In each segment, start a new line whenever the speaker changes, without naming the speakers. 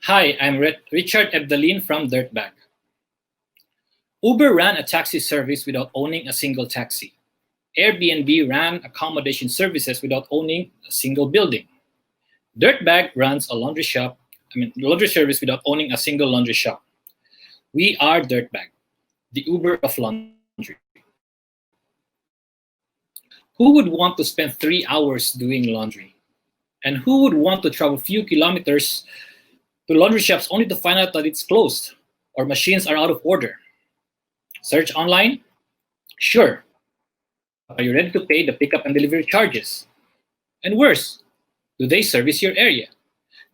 Hi, I'm Richard Ebdalin from Dirtbag. Uber ran a taxi service without owning a single taxi. Airbnb ran accommodation services without owning a single building. Dirtbag runs a laundry service without owning a single laundry shop. We are Dirtbag, the Uber of laundry. Who would want to spend 3 hours doing laundry? And who would want to travel a few kilometers to laundry shops only to find out that it's closed or machines are out of order? Search online? Sure. Are you ready to pay the pickup and delivery charges? And worse, do they service your area?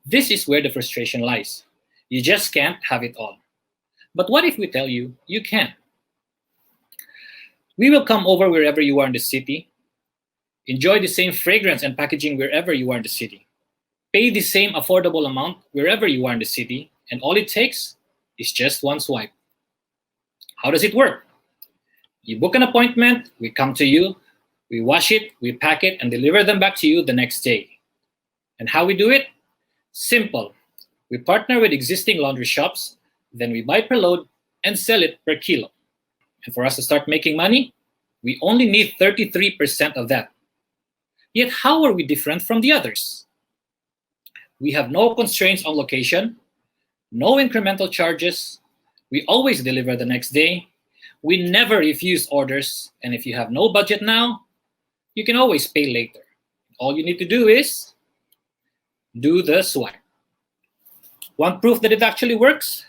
This is where the frustration lies. You just can't have it all. But what if we tell you you can? We will come over wherever you are in the city, enjoy the same fragrance and packaging wherever you are in the city, pay the same affordable amount wherever you are in the city, and all it takes is just one swipe. How does it work? You book an appointment, we come to you, we wash it, we pack it, and deliver them back to you the next day. And how we do it? Simple. We partner with existing laundry shops, then we buy per load and sell it per kilo. And for us to start making money, we only need 33% of that. Yet how are we different from the others? We have no constraints on location, no incremental charges, we always deliver the next day, we never refuse orders, and if you have no budget now, you can always pay later. All you need to do is do the swipe. Want proof that it actually works?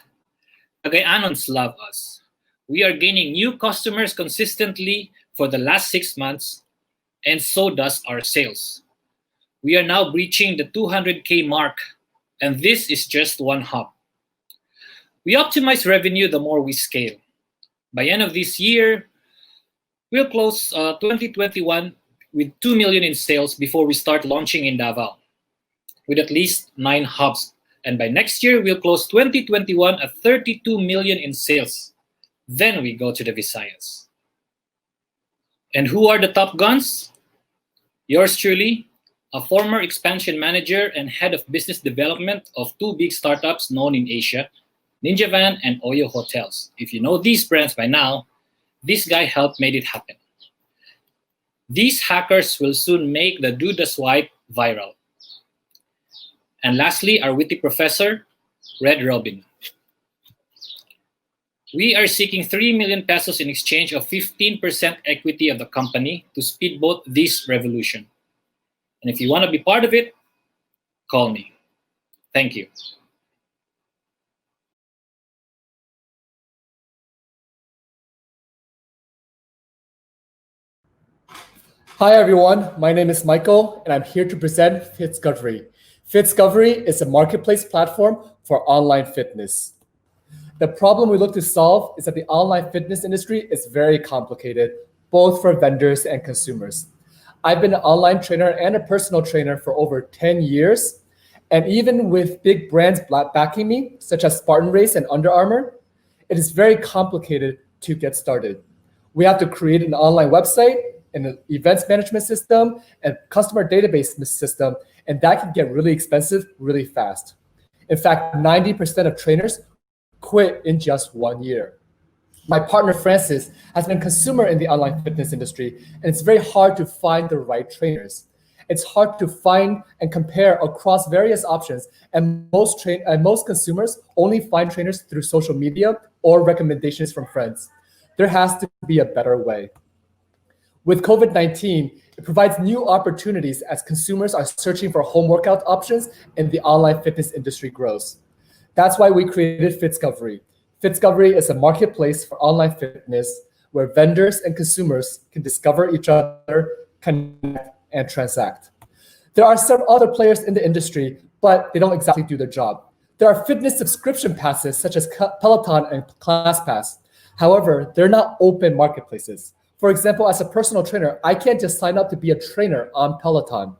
Tagayanons love us. We are gaining new customers consistently for the last 6 months, and so does our sales. We are now breaching the 200K mark, and this is just one hub. We optimize revenue the more we scale. By end of this year, we'll close 2021 with 2 million in sales before we start launching in Davao, with at least 9 hubs. And by next year, we'll close 2021 at 32 million in sales. Then we go to the Visayas. And who are the top guns? Yours truly, a former expansion manager and head of business development of 2 big startups known in Asia, Ninja Van and Oyo Hotels. If you know these brands by now, this guy helped made it happen. These hackers will soon make the Do the Swipe viral. And lastly, our witty professor, Red Robin. We are seeking 3 million pesos in exchange of 15% equity of the company to speedboat this revolution. And if you want to be part of it, call me. Thank you.
Hi everyone, my name is Michael and I'm here to present PHSW20. PHSW20 is a marketplace platform for online fitness. The problem we look to solve is that the online fitness industry is very complicated, both for vendors and consumers. I've been an online trainer and a personal trainer for over 10 years, and even with big brands backing me, such as Spartan Race and Under Armour, it is very complicated to get started. We have to create an online website, an events management system, and customer database system, and that can get really expensive really fast. In fact, 90% of trainers quit in just 1 year. My partner Francis has been a consumer in the online fitness industry, and it's very hard to find the right trainers. It's hard to find and compare across various options, and most consumers only find trainers through social media or recommendations from friends. There has to be a better way. With COVID-19, it provides new opportunities as consumers are searching for home workout options and the online fitness industry grows. That's why we created PHSW20. PHSW20 is a marketplace for online fitness where vendors and consumers can discover each other, connect, and transact. There are several other players in the industry, but they don't exactly do their job. There are fitness subscription passes such as Peloton and ClassPass. However, they're not open marketplaces. For example, as a personal trainer, I can't just sign up to be a trainer on Peloton.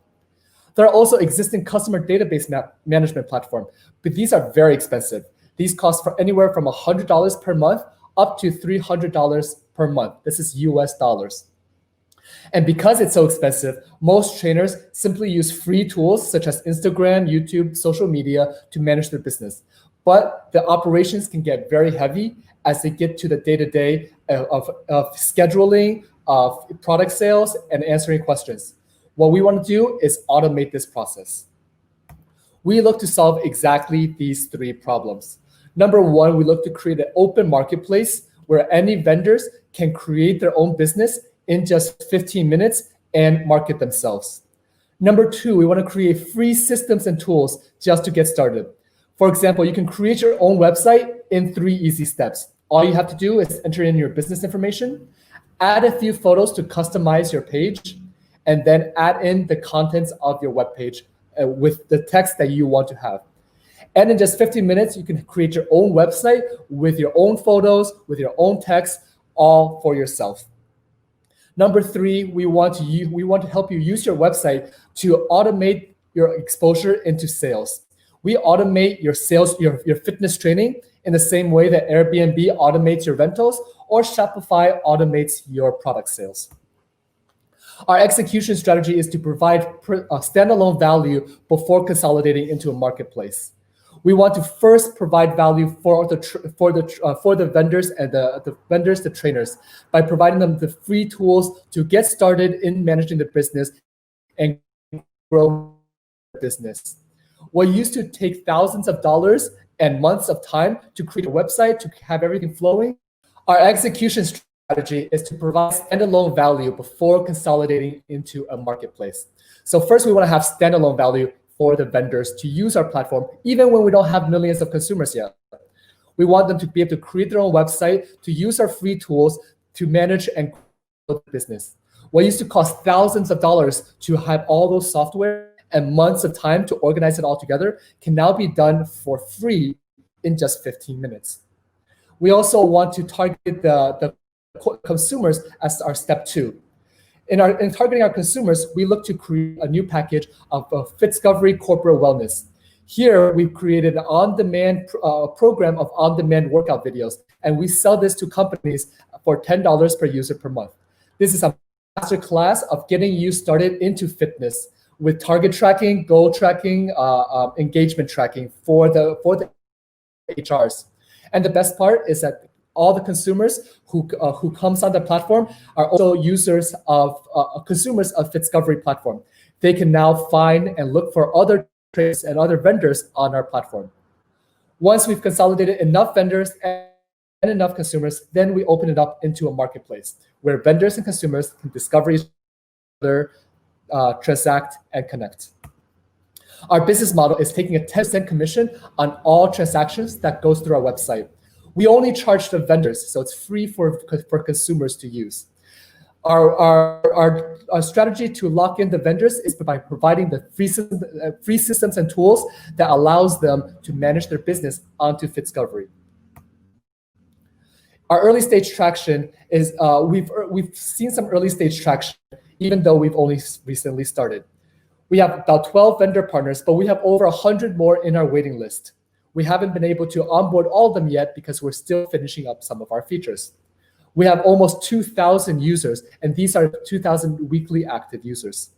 There are also existing customer database management platforms, but these are very expensive. These cost anywhere from $100 per month up to $300 per month. This is US dollars. And because it's so expensive, most trainers simply use free tools such as Instagram, YouTube, social media to manage their business. But the operations can get very heavy as they get to the day-to-day of scheduling, of product sales, and answering questions. What we want to do is automate this process. We look to solve exactly these three problems. Number one, we look to create an open marketplace where any vendors can create their own business in just 15 minutes and market themselves. Number two, we want to create free systems and tools just to get started. For example, you can create your own website in 3 easy steps. All you have to do is enter in your business information, add a few photos to customize your page, and then add in the contents of your web page with the text that you want to have. And in just 15 minutes, you can create your own website with your own photos, with your own text, all for yourself. Number three, we want to help you use your website to automate your exposure into sales. We automate your sales, your fitness training in the same way that Airbnb automates your rentals or Shopify automates your product sales. Our execution strategy is to provide standalone value before consolidating into a marketplace. We want to first provide value for the vendors and the trainers, by providing them the free tools to get started in managing the business and grow the business. What used to take thousands of dollars and months of time to create a website, to have everything flowing, our execution strategy is to provide standalone value before consolidating into a marketplace. So first, we want to have standalone value for the vendors to use our platform, even when we don't have millions of consumers yet. We want them to be able to create their own website, to use our free tools to manage and grow the business. What used to cost thousands of dollars to have all those software and months of time to organize it all together can now be done for free in just 15 minutes. We also want to target the consumers as our step two. In targeting our consumers, we look to create a new package of FitScovery Corporate Wellness. Here, we've created an on-demand program of on-demand workout videos, and we sell this to companies for $10 per user per month. This is a master class of getting you started into fitness with target tracking, goal tracking, engagement tracking for the HRs. And the best part is that all the consumers who comes on the platform are also users of consumers of FitScovery platform. They can now find and look for other trainers and other vendors on our platform. Once we've consolidated enough vendors and enough consumers, then we open it up into a marketplace where vendors and consumers can discover each other, transact, and connect. Our business model is taking a 10% commission on all transactions that goes through our website. We only charge the vendors, so it's free for consumers to use. Our strategy to lock in the vendors is by providing the free systems and tools that allows them to manage their business onto FitScovery. Our early stage traction is we've seen some early stage traction, even though we've only recently started. We have about 12 vendor partners, but we have over 100 more in our waiting list. We haven't been able to onboard all of them yet because we're still finishing up some of our features. We have almost 2,000 users, and these are 2,000 weekly active users.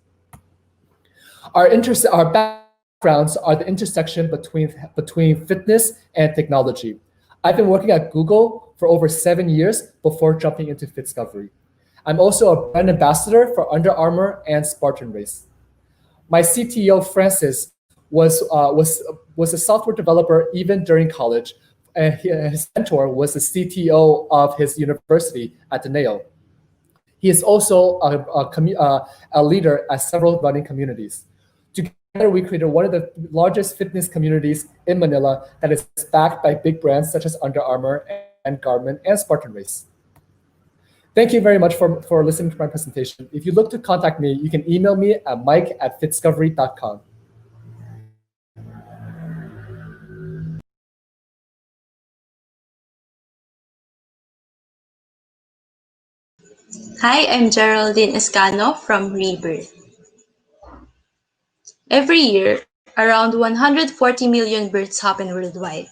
Our backgrounds are the intersection between fitness and technology. I've been working at Google for over 7 years before jumping into FitScovery. I'm also a brand ambassador for Under Armour and Spartan Race. My CTO, Francis, was a software developer even during college, and his mentor was the CTO of his university at Ateneo. He is also a leader at several running communities. Together, we created one of the largest fitness communities in Manila that is backed by big brands such as Under Armour and Garmin and Spartan Race. Thank you very much for listening to my presentation. If you look to contact me, you can email me at mike@fitscovery.com.
Hi, I'm Geraldine Escano from Rebirth. Every year, around 140 million births happen worldwide.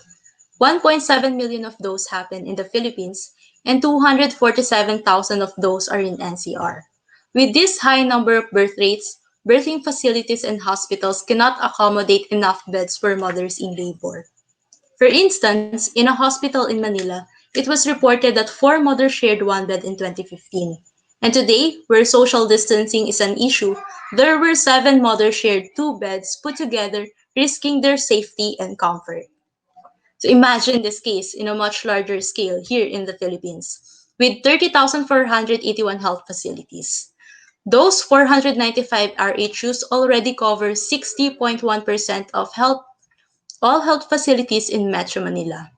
1.7 million of those happen in the Philippines, and 247,000 of those are in NCR. With this high number of birth rates, birthing facilities and hospitals cannot accommodate enough beds for mothers in labor. For instance, in a hospital in Manila, it was reported that 4 mothers shared one bed in 2015. And today, where social distancing is an issue, there were 7 mothers shared 2 beds put together, risking their safety and comfort. So imagine this case in a much larger scale here in the Philippines, with 30,481 health facilities. Those 495 RHUs already cover 60.1% of all health facilities in Metro Manila.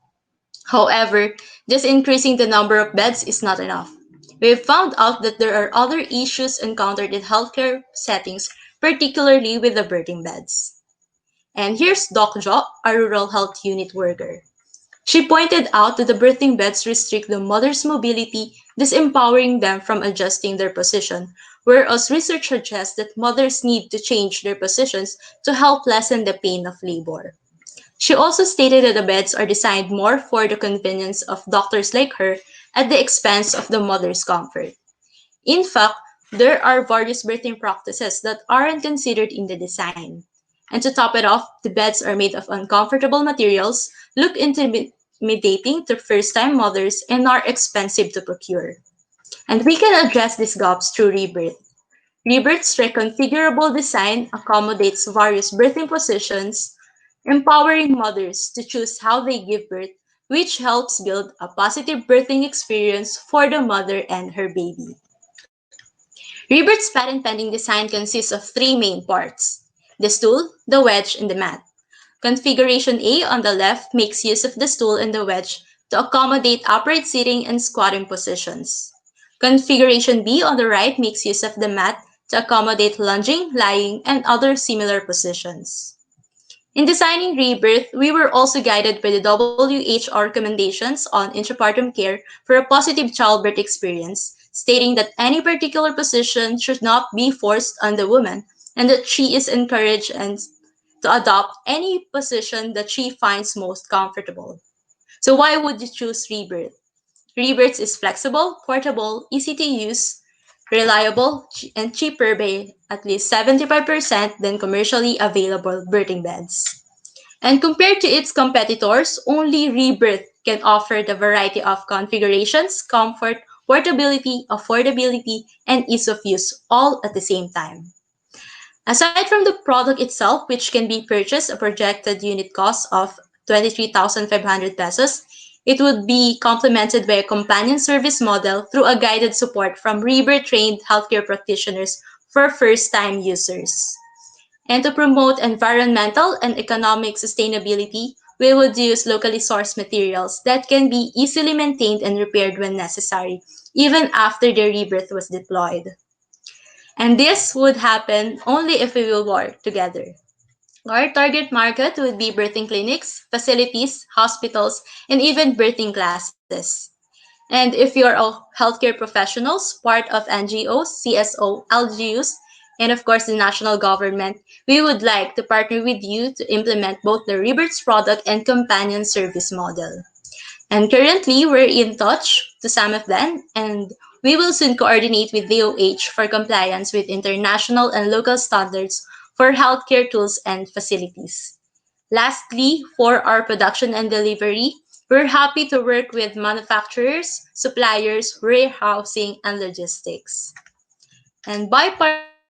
However, just increasing the number of beds is not enough. We have found out that there are other issues encountered in healthcare settings, particularly with the birthing beds. And here's Doc Jo, a rural health unit worker. She pointed out that the birthing beds restrict the mother's mobility, disempowering them from adjusting their position, whereas research suggests that mothers need to change their positions to help lessen the pain of labor. She also stated that the beds are designed more for the convenience of doctors like her at the expense of the mother's comfort. In fact, there are various birthing practices that aren't considered in the design. And to top it off, the beds are made of uncomfortable materials, look intimidating to first time mothers, and are expensive to procure. And we can address these gaps through rebirth. Rebirth's reconfigurable design accommodates various birthing positions, empowering mothers to choose how they give birth, which helps build a positive birthing experience for the mother and her baby. Rebirth's patent pending design consists of 3 main parts: the stool, the wedge, and the mat. Configuration A on the left makes use of the stool and the wedge to accommodate upright sitting and squatting positions. Configuration B on the right makes use of the mat to accommodate lunging, lying, and other similar positions. In designing Rebirth, we were also guided by the WHO recommendations on intrapartum care for a positive childbirth experience, stating that any particular position should not be forced on the woman and that she is encouraged and to adopt any position that she finds most comfortable. So why would you choose Rebirth? Rebirth is flexible, portable, easy to use, reliable, and cheaper by at least 75% than commercially available birthing beds. And compared to its competitors, only Rebirth can offer the variety of configurations, comfort, portability, affordability, and ease of use all at the same time. Aside from the product itself, which can be purchased a projected unit cost of 23,500 pesos, it would be complemented by a companion service model through a guided support from Rebirth trained healthcare practitioners for first time users. And to promote environmental and economic sustainability, we would use locally sourced materials that can be easily maintained and repaired when necessary, even after the rebirth was deployed. And this would happen only if we will work together. Our target market would be birthing clinics, facilities, hospitals, and even birthing classes. And if you're a healthcare professionals, part of NGOs, CSO, LGUs, and of course the national government, we would like to partner with you to implement both the Rebirth's product and companion service model. And currently, we're in touch to some of them, and we will soon coordinate with DOH for compliance with international and local standards for healthcare tools and facilities. Lastly, for our production and delivery, we're happy to work with manufacturers, suppliers, warehousing, and logistics. And by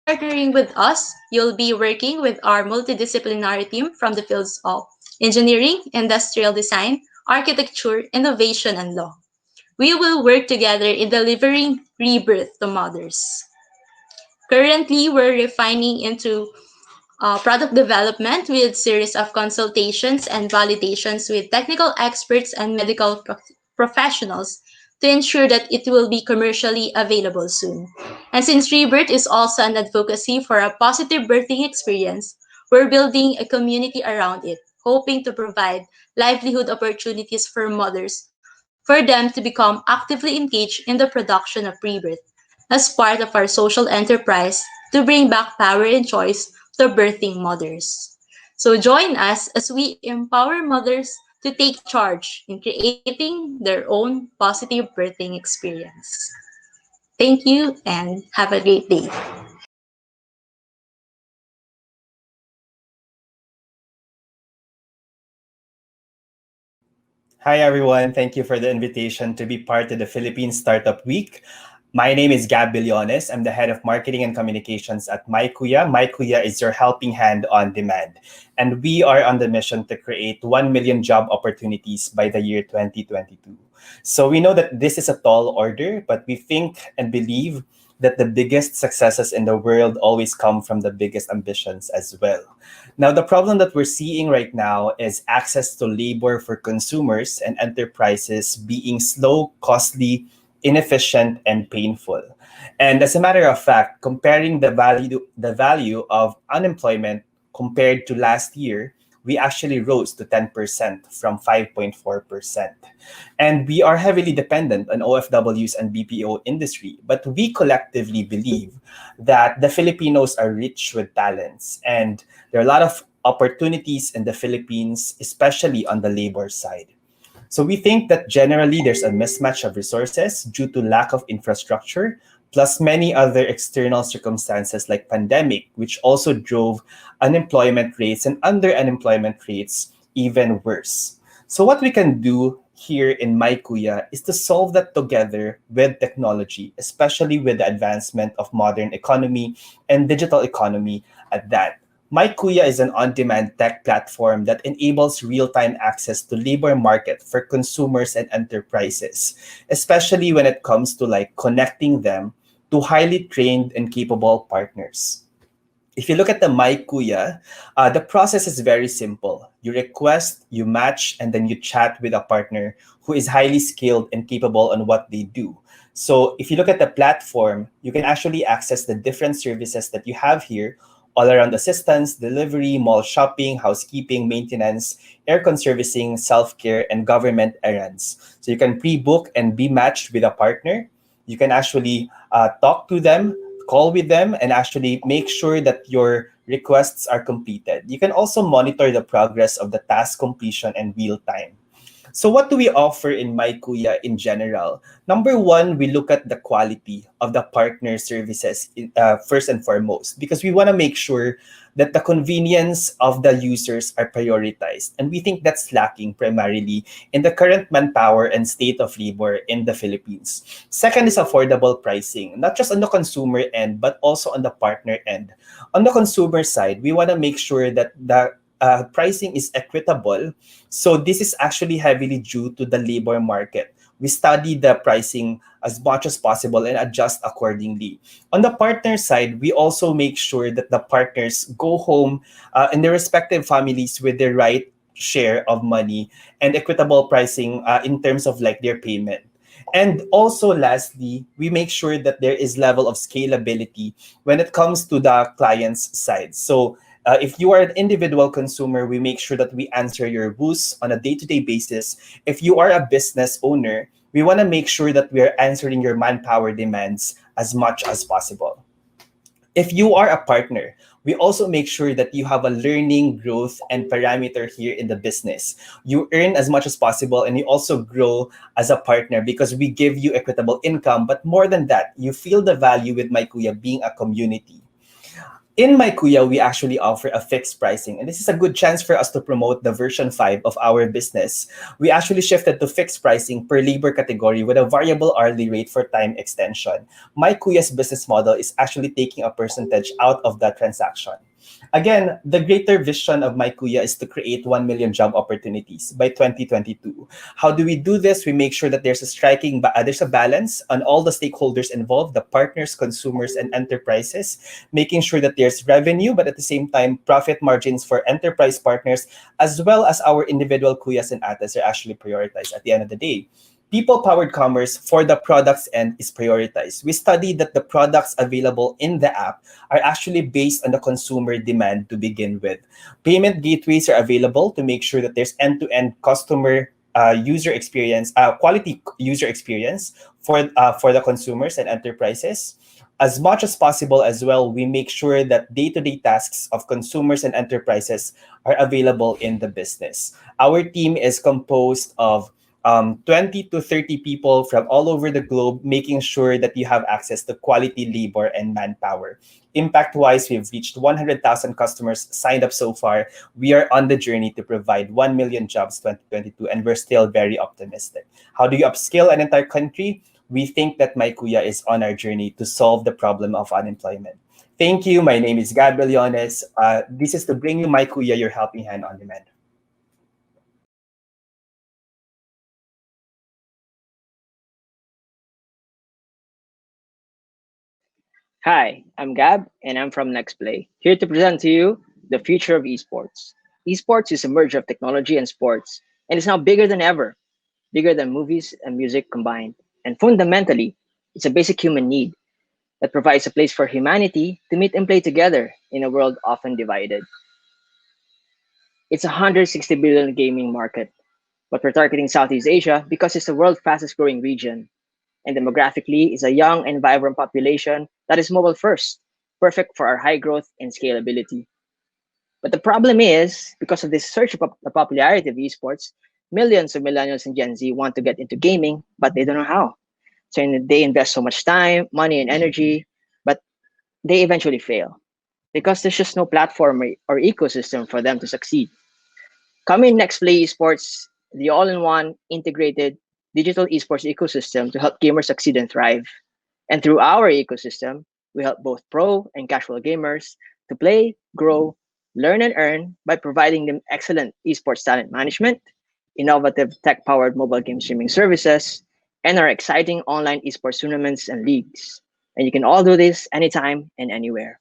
partnering with us, you'll be working with our multidisciplinary team from the fields of engineering, industrial design, architecture, innovation, and law. We will work together in delivering rebirth to mothers. Currently, we're refining into product development with series of consultations and validations with technical experts and medical professionals to ensure that it will be commercially available soon. And since Rebirth is also an advocacy for a positive birthing experience, we're building a community around it, hoping to provide livelihood opportunities for mothers for them to become actively engaged in the production of Rebirth as part of our social enterprise to bring back power and choice to birthing mothers. So join us as we empower mothers to take charge in creating their own positive birthing experience. Thank you and have a great day.
Hi, everyone. Thank you for the invitation to be part of the Philippine Startup Week. My name is Gab Billones. I'm the head of marketing and communications at MyKuya. MyKuya is your helping hand on demand. And we are on the mission to create 1 million job opportunities by the year 2022. So we know that this is a tall order, but we think and believe that the biggest successes in the world always come from the biggest ambitions as well. Now, the problem that we're seeing right now is access to labor for consumers and enterprises being slow, costly, inefficient, and painful. And as a matter of fact, comparing the value of unemployment compared to last year, we actually rose to 10% from 5.4%. And we are heavily dependent on OFWs and BPO industry, but we collectively believe that the Filipinos are rich with talents and there are a lot of opportunities in the Philippines, especially on the labor side. So we think that generally there's a mismatch of resources due to lack of infrastructure, plus many other external circumstances like pandemic, which also drove unemployment rates and under unemployment rates even worse. So what we can do here in MyKuya is to solve that together with technology, especially with the advancement of modern economy and digital economy at that. MyKuya is an on-demand tech platform that enables real-time access to labor market for consumers and enterprises, especially when it comes to like connecting them to highly trained and capable partners. If you look at the MyKuya, the process is very simple. You request, you match, and then you chat with a partner who is highly skilled and capable on what they do. So if you look at the platform, you can actually access the different services that you have here all around assistance, delivery, mall shopping, housekeeping, maintenance, aircon servicing, self-care, and government errands. So you can pre-book and be matched with a partner. You can actually talk to them, call with them, and actually make sure that your requests are completed. You can also monitor the progress of the task completion in real time. So what do we offer in MyKuya in general? Number one, we look at the quality of the partner services first and foremost, because we want to make sure that the convenience of the users are prioritized. And we think that's lacking primarily in the current manpower and state of labor in the Philippines. Second is affordable pricing, not just on the consumer end, but also on the partner end. On the consumer side, we want to make sure that the pricing is equitable. So this is actually heavily due to the labor market. We study the pricing as much as possible and adjust accordingly. On the partner side, we also make sure that the partners go home in their respective families with the right share of money and equitable pricing in terms of like their payment. And also lastly, we make sure that there is level of scalability when it comes to the client's side. So if you are an individual consumer, we make sure that we answer your WOOs on a day-to-day basis. If you are a business owner, we want to make sure that we are answering your manpower demands as much as possible. If you are a partner, we also make sure that you have a learning, growth, and parameter here in the business. You earn as much as possible and you also grow as a partner because we give you equitable income. But more than that, you feel the value with MyKuya being a community. In MyKuya, we actually offer a fixed pricing, and this is a good chance for us to promote the version 5 of our business. We actually shifted to fixed pricing per labor category with a variable hourly rate for time extension. MyKuya's business model is actually taking a percentage out of that transaction. Again, the greater vision of MyKuya is to create 1 million job opportunities by 2022. How do we do this? We make sure that there's a balance on all the stakeholders involved, the partners, consumers, and enterprises, making sure that there's revenue, but at the same time, profit margins for enterprise partners, as well as our individual kuyas and atas are actually prioritized at the end of the day. People-powered commerce for the products end is prioritized. We studied that the products available in the app are actually based on the consumer demand to begin with. Payment gateways are available to make sure that there's end-to-end customer user experience, quality user experience for the consumers and enterprises. As much as possible as well, we make sure that day-to-day tasks of consumers and enterprises are available in the business. Our team is composed of 20 to 30 people from all over the globe, making sure that you have access to quality labor and manpower. Impact wise, we've reached 100,000 customers signed up so far. We are on the journey to provide 1 million jobs 2022, and we're still very optimistic. How do you upskill an entire country? We think that Maikuya is on our journey to solve the problem of unemployment. Thank you. My name is Gab Leones. This is to bring you Maikuya, your helping hand on demand.
Hi, I'm Gab, and I'm from Next Play, here to present to you the future of esports. Esports is a merger of technology and sports, and it's now bigger than ever, bigger than movies and music combined. And fundamentally, it's a basic human need that provides a place for humanity to meet and play together in a world often divided. It's a 160 billion gaming market, but we're targeting Southeast Asia because it's the world's fastest growing region, and demographically is a young and vibrant population that is mobile first, perfect for our high growth and scalability. But the problem is, because of this surge of the popularity of esports, millions of millennials and Gen Z want to get into gaming, but they don't know how. So they invest so much time, money, and energy, but they eventually fail because there's just no platform or ecosystem for them to succeed. Coming next, Play Esports, the all-in-one integrated digital esports ecosystem to help gamers succeed and thrive. And through our ecosystem, we help both pro and casual gamers to play, grow, learn, and earn by providing them excellent esports talent management, innovative tech-powered mobile game streaming services, and our exciting online esports tournaments and leagues. And you can all do this anytime and anywhere.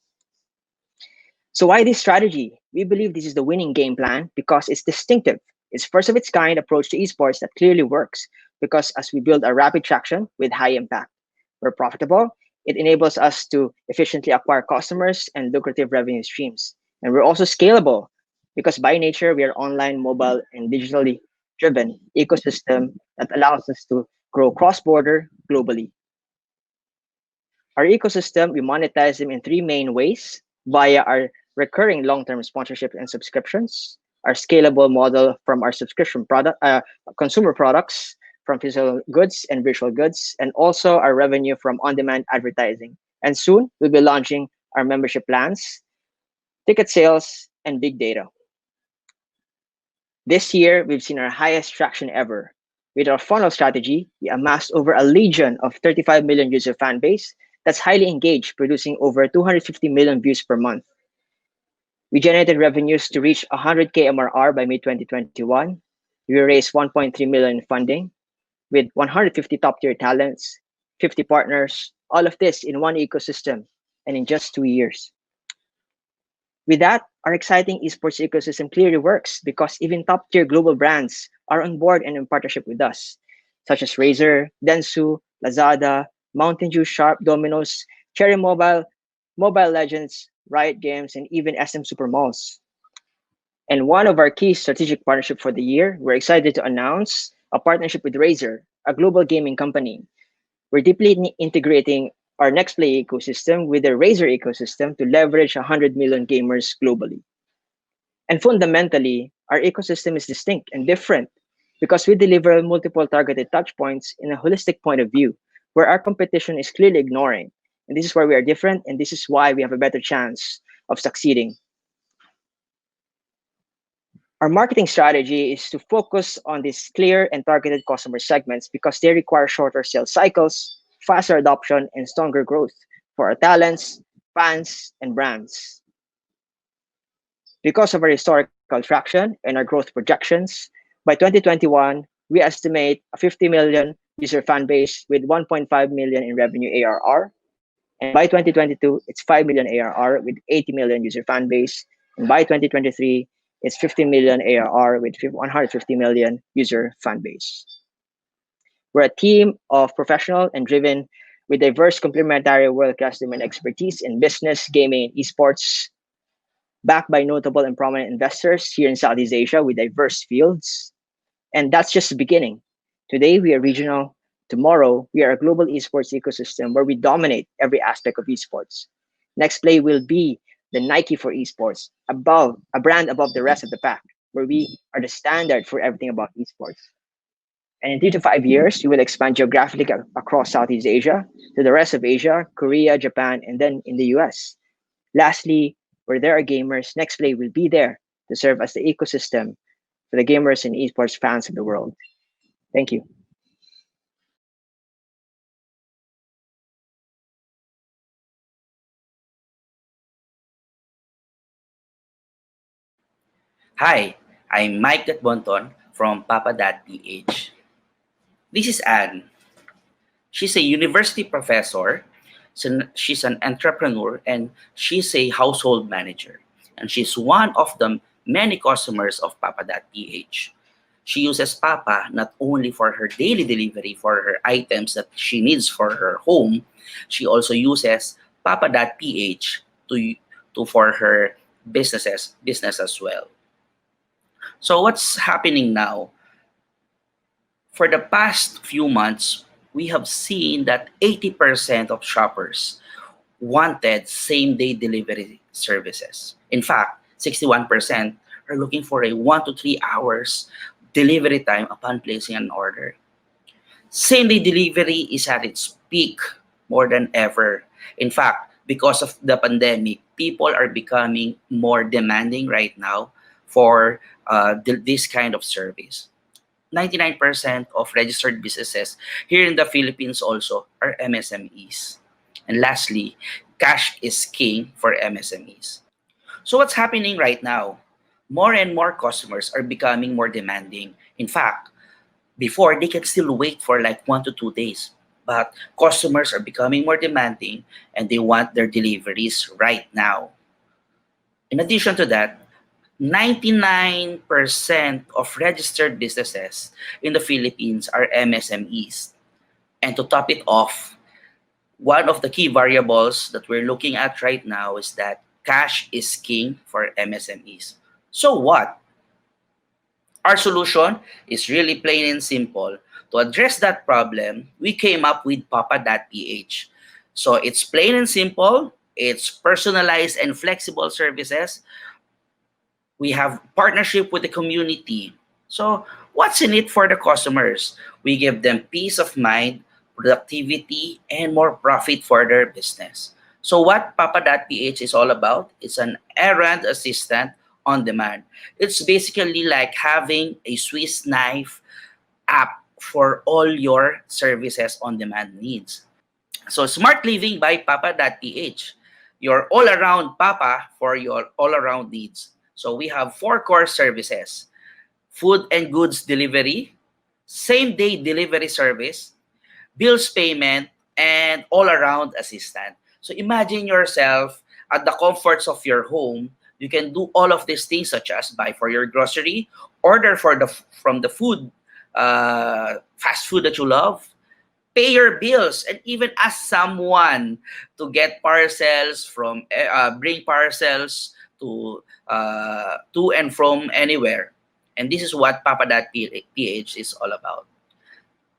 So why this strategy? We believe this is the winning game plan because it's distinctive. It's first of its kind approach to esports that clearly works because as we build a rapid traction with high impact, we're profitable. It enables us to efficiently acquire customers and lucrative revenue streams. And we're also scalable because by nature, we are online, mobile, and digitally driven ecosystem that allows us to grow cross-border globally. Our ecosystem, we monetize them in three main ways via our recurring long-term sponsorship and subscriptions, our scalable model from our subscription product, consumer products from physical goods and virtual goods, and also our revenue from on-demand advertising. And soon we'll be launching our membership plans, ticket sales, and big data. This year, we've seen our highest traction ever. With our funnel strategy, we amassed over a legion of 35 million user fan base that's highly engaged, producing over 250 million views per month. We generated revenues to reach 100K MRR by mid-2021. We raised 1.3 million in funding with 150 top-tier talents, 50 partners, all of this in one ecosystem and in just 2 years. With that, our exciting esports ecosystem clearly works because even top-tier global brands are on board and in partnership with us, such as Razer, Dentsu, Lazada, Mountain Dew, Sharp, Domino's, Cherry Mobile, Mobile Legends, Riot Games, and even SM Supermalls. And one of our key strategic partnership for the year, we're excited to announce a partnership with Razer, a global gaming company. We're deeply integrating our Next Play ecosystem with the Razer ecosystem to leverage 100 million gamers globally. And fundamentally, our ecosystem is distinct and different because we deliver multiple targeted touchpoints in a holistic point of view, where our competition is clearly ignoring. And this is why we are different, and this is why we have a better chance of succeeding. Our marketing strategy is to focus on these clear and targeted customer segments because they require shorter sales cycles, faster adoption, and stronger growth for our talents, fans, and brands. Because of our historical traction and our growth projections, by 2021, we estimate a 50 million user fan base with 1.5 million in revenue ARR. And by 2022, it's 5 million ARR with 80 million user fan base. And by 2023, it's 50 million ARR with 150 million user fan base. We're a team of professional and driven with diverse complementary world-class domain expertise in business, gaming, and esports, backed by notable and prominent investors here in Southeast Asia with diverse fields. And that's just the beginning. Today, we are regional. Tomorrow, we are a global esports ecosystem where we dominate every aspect of esports. Next Play will be the Nike for esports, above a brand above the rest of the pack, where we are the standard for everything about esports. And in 3 to 5 years, you will expand geographically across Southeast Asia to the rest of Asia, Korea, Japan, and then in the US. Lastly, where there are gamers, NextPlay will be there to serve as the ecosystem for the gamers and esports fans of the world. Thank you.
Hi, I'm Mike Gatbonton from Papa.ph. This is Anne. She's a university professor, she's an entrepreneur, and she's a household manager. And she's one of the many customers of Papa.ph. She uses Papa not only for her daily delivery for her items that she needs for her home, she also uses Papa.ph to for her business as well. So what's happening now? For the past few months, we have seen that 80% of shoppers wanted same-day delivery services. In fact, 61% are looking for a 1 to 3 hours delivery time upon placing an order. Same-day delivery is at its peak more than ever. In fact, because of the pandemic, people are becoming more demanding right now for this kind of service. 99% of registered businesses here in the Philippines also are MSMEs. And lastly, cash is king for MSMEs. So what's happening right now? More and more customers are becoming more demanding. In fact, before they can still wait for like 1 to 2 days. But customers are becoming more demanding and they want their deliveries right now. In addition to that, 99% of registered businesses in the Philippines are MSMEs. And to top it off, one of the key variables that we're looking at right now is that cash is king for MSMEs. So what? Our solution is really plain and simple. To address that problem, we came up with Papa.ph. So it's plain and simple, it's personalized and flexible services. We have partnership with the community. So what's in it for the customers? We give them peace of mind, productivity, and more profit for their business. So what Papa.ph is all about? It's an errand assistant on demand. It's basically like having a Swiss knife app for all your services on demand needs. So Smart Living by Papa.ph, your all-around Papa for your all-around needs. So we have 4 core services: food and goods delivery, same-day delivery service, bills payment, and all-around assistant. So imagine yourself at the comforts of your home. You can do all of these things such as buy for your grocery, order from the food, fast food that you love, pay your bills, and even ask someone to get parcels bring parcels to and from anywhere. And this is what Papa.ph is all about.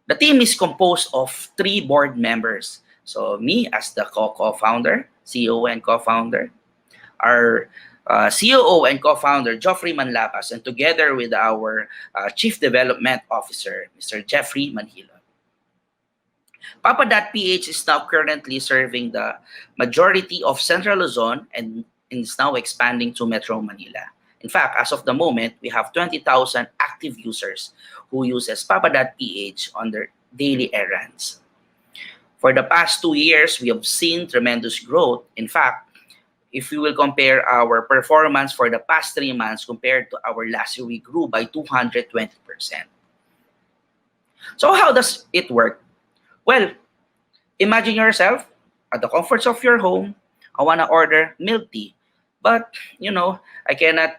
The team is composed of 3 board members. So me as the co-founder, CEO and co-founder, our COO and co-founder, Joffrey Manlapas, and together with our Chief Development Officer, Mr. Jeffrey Manhilo. Papa.ph is now currently serving the majority of Central Luzon and is now expanding to Metro Manila. In fact, as of the moment, we have 20,000 active users who uses Papa.ph on their daily errands. For the past 2 years, we have seen tremendous growth. In fact, if we will compare our performance for the past 3 months compared to our last year, we grew by 220%. So how does it work? Well, imagine yourself at the comforts of your home. I want to order milk tea, but I cannot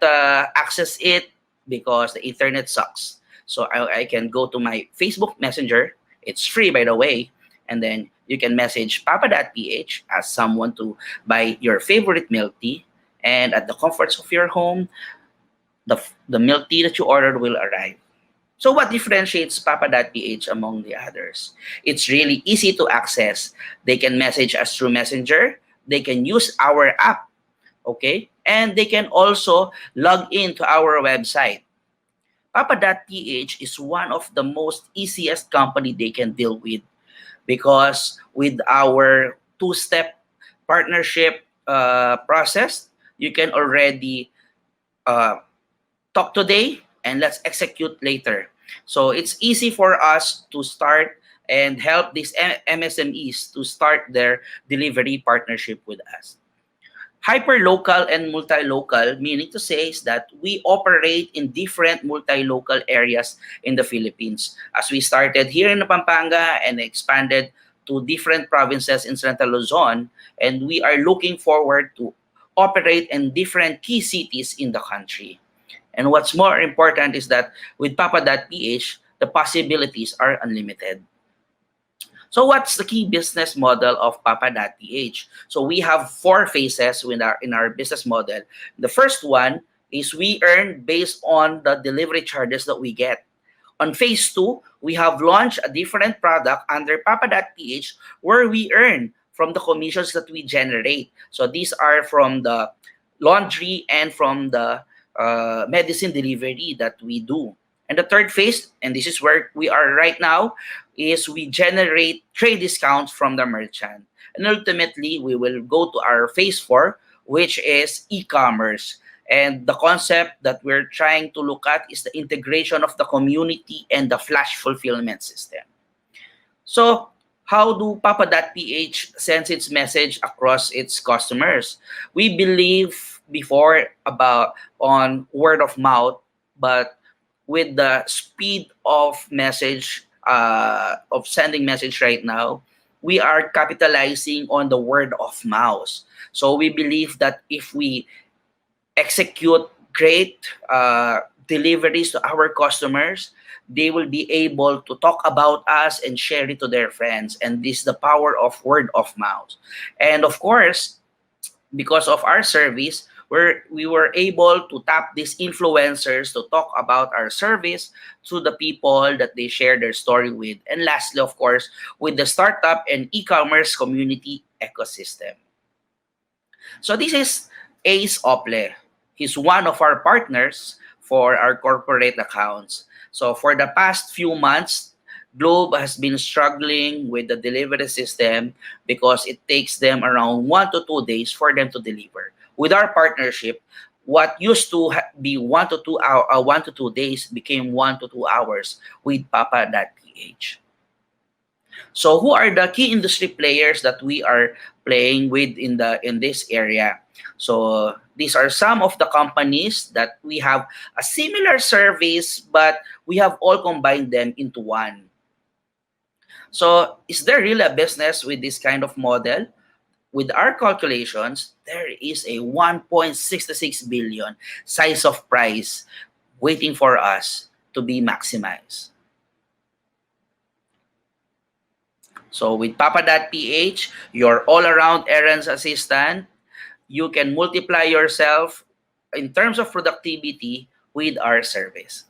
access it because the internet sucks. So I can go to my Facebook Messenger. It's free, by the way. And then you can message Papa.ph, ask someone to buy your favorite milk tea. And at the comforts of your home, the milk tea that you ordered will arrive. So what differentiates Papa.ph among the others? It's really easy to access. They can message us through Messenger. They can use our app, okay? And they can also log into our website. Papa.ph is one of the most easiest company they can deal with because with our two-step partnership process, you can already uh, talk today and let's execute later. So it's easy for us to start and help these MSMEs to start their delivery partnership with us. Hyper-local and multi-local, meaning to say is that we operate in different multi-local areas in the Philippines. As we started here in Pampanga and expanded to different provinces in Central Luzon, and we are looking forward to operate in different key cities in the country. And what's more important is that with Papa.ph, the possibilities are unlimited. So what's the key business model of Papa.ph? So we have four phases in our business model. The first one is we earn based on the delivery charges that we get. On phase two, we have launched a different product under Papa.ph where we earn from the commissions that we generate. So these are from the laundry and from the medicine delivery that we do. And the third phase, and this is where we are right now, is we generate trade discounts from the merchant. And ultimately, we will go to our phase four, which is e-commerce. And the concept that we're trying to look at is the integration of the community and the flash fulfillment system. So how do Papa.ph sends its message across its customers? We believe before about on word of mouth, but with the speed of message of sending message right now, we are capitalizing on the word of mouth. So we believe that if we execute great deliveries to our customers, they will be able to talk about us and share it to their friends. And this is the power of word of mouth. And of course, because of our service, we were able to tap these influencers to talk about our service to the people that they share their story with. And lastly, of course, with the startup and e-commerce community ecosystem. So this is Ace Ople. He's one of our partners for our corporate accounts. So for the past few months, Globe has been struggling with the delivery system because it takes them around 1 to 2 days for them to deliver. With our partnership, what used to be 1 to 2 days became 1 to 2 hours with Papa.ph. So who are the key industry players that we are playing with in this area? So these are some of the companies that we have a similar service, but we have all combined them into one. So is there really a business with this kind of model? With our calculations, there is a 1.66 billion size of price waiting for us to be maximized. So with Papa.ph, your all-around errands assistant, you can multiply yourself in terms of productivity with our service.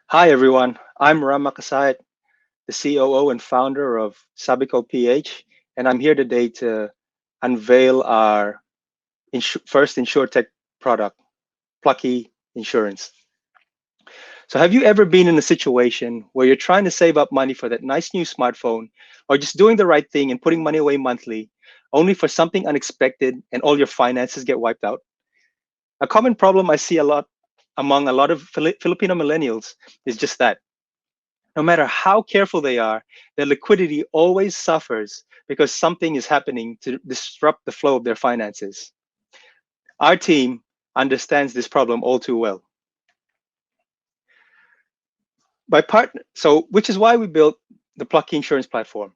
Hi, everyone. I'm Ram Makasait, the COO and founder of Sabico PH, and I'm here today to unveil our first InsurTech product, Plucky Insurance. So have you ever been in a situation where you're trying to save up money for that nice new smartphone or just doing the right thing and putting money away monthly, only for something unexpected and all your finances get wiped out? A common problem I see a lot among a lot of Filipino millennials is just that. No matter how careful they are, their liquidity always suffers because something is happening to disrupt the flow of their finances. Our team understands this problem all too well. Which is why we built the Plucky Insurance platform.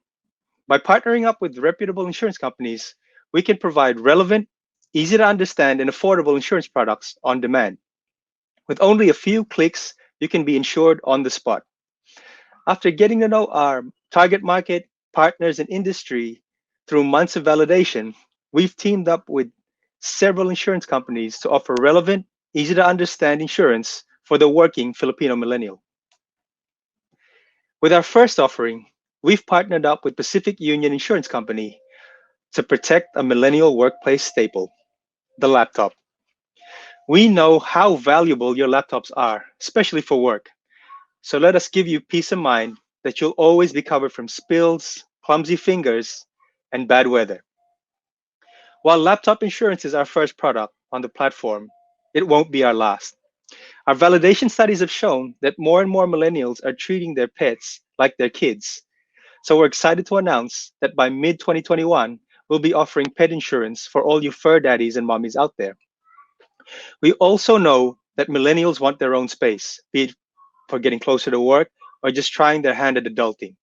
By partnering up with reputable insurance companies, we can provide relevant, easy to understand, and affordable insurance products on demand. With only a few clicks, you can be insured on the spot. After getting to know our target market, partners, and industry through months of validation, we've teamed up with several insurance companies to offer relevant, easy to understand insurance for the working Filipino millennial. With our first offering, we've partnered up with Pacific Union Insurance Company, to protect a millennial workplace staple, the laptop. We know how valuable your laptops are, especially for work. So let us give you peace of mind that you'll always be covered from spills, clumsy fingers, and bad weather. While laptop insurance is our first product on the platform, it won't be our last. Our validation studies have shown that more and more millennials are treating their pets like their kids. So we're excited to announce that by mid 2021, we'll be offering pet insurance for all you fur daddies and mommies out there. We also know that millennials want their own space, be it for getting closer to work or just trying their hand at adulting.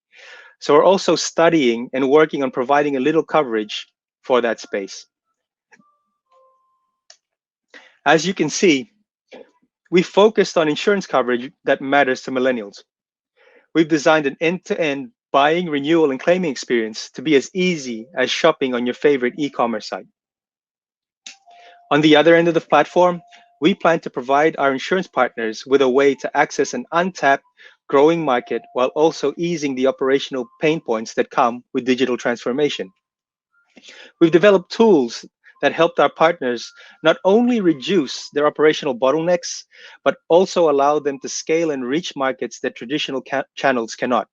So we're also studying and working on providing a little coverage for that space. As you can see, we focused on insurance coverage that matters to millennials. We've designed an end-to-end buying, renewal, and claiming experience to be as easy as shopping on your favorite e-commerce site. On the other end of the platform, we plan to provide our insurance partners with a way to access an untapped, growing market while also easing the operational pain points that come with digital transformation. We've developed tools that helped our partners not only reduce their operational bottlenecks, but also allow them to scale and reach markets that traditional channels cannot.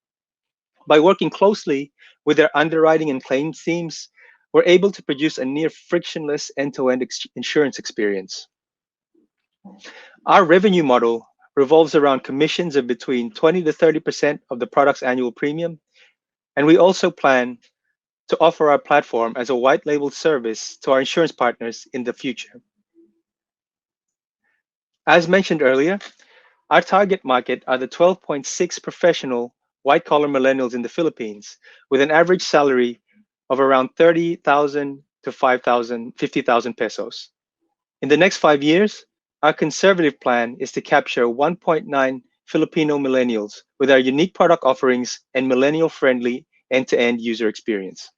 By working closely with their underwriting and claims teams, we're able to produce a near frictionless end-to-end insurance experience. Our revenue model revolves around commissions of between 20 to 30% of the product's annual premium, and we also plan to offer our platform as a white label service to our insurance partners in the future. As mentioned earlier, our target market are the 12.6 professional white-collar millennials in the Philippines with an average salary of around 30,000 to 50,000 pesos. In the next 5 years, our conservative plan is to capture 1.9 Filipino millennials with our unique product offerings and millennial-friendly end-to-end user experience.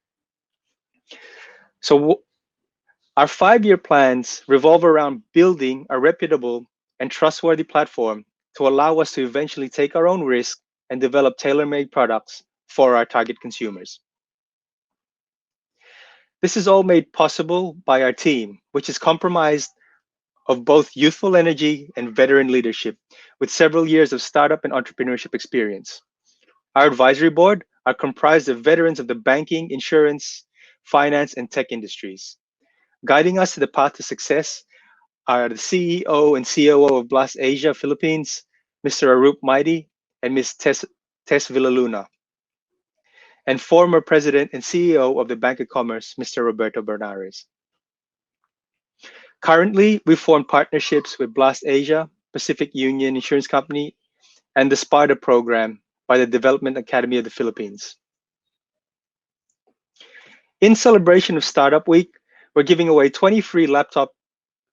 So our 5-year plans revolve around building a reputable and trustworthy platform to allow us to eventually take our own risk and develop tailor-made products for our target consumers. This is all made possible by our team, which is comprised of both youthful energy and veteran leadership, with several years of startup and entrepreneurship experience. Our advisory board are comprised of veterans of the banking, insurance, finance, and tech industries. Guiding us to the path to success are the CEO and COO of Blast Asia Philippines, Mr. Arup Maidi, and Ms. Tess Villaluna, and former President and CEO of the Bank of Commerce, Mr. Roberto Bernarez. Currently, we form partnerships with Blast Asia, Pacific Union Insurance Company, and the SPARTA program by the Development Academy of the Philippines. In celebration of Startup Week, we're giving away 20 free laptop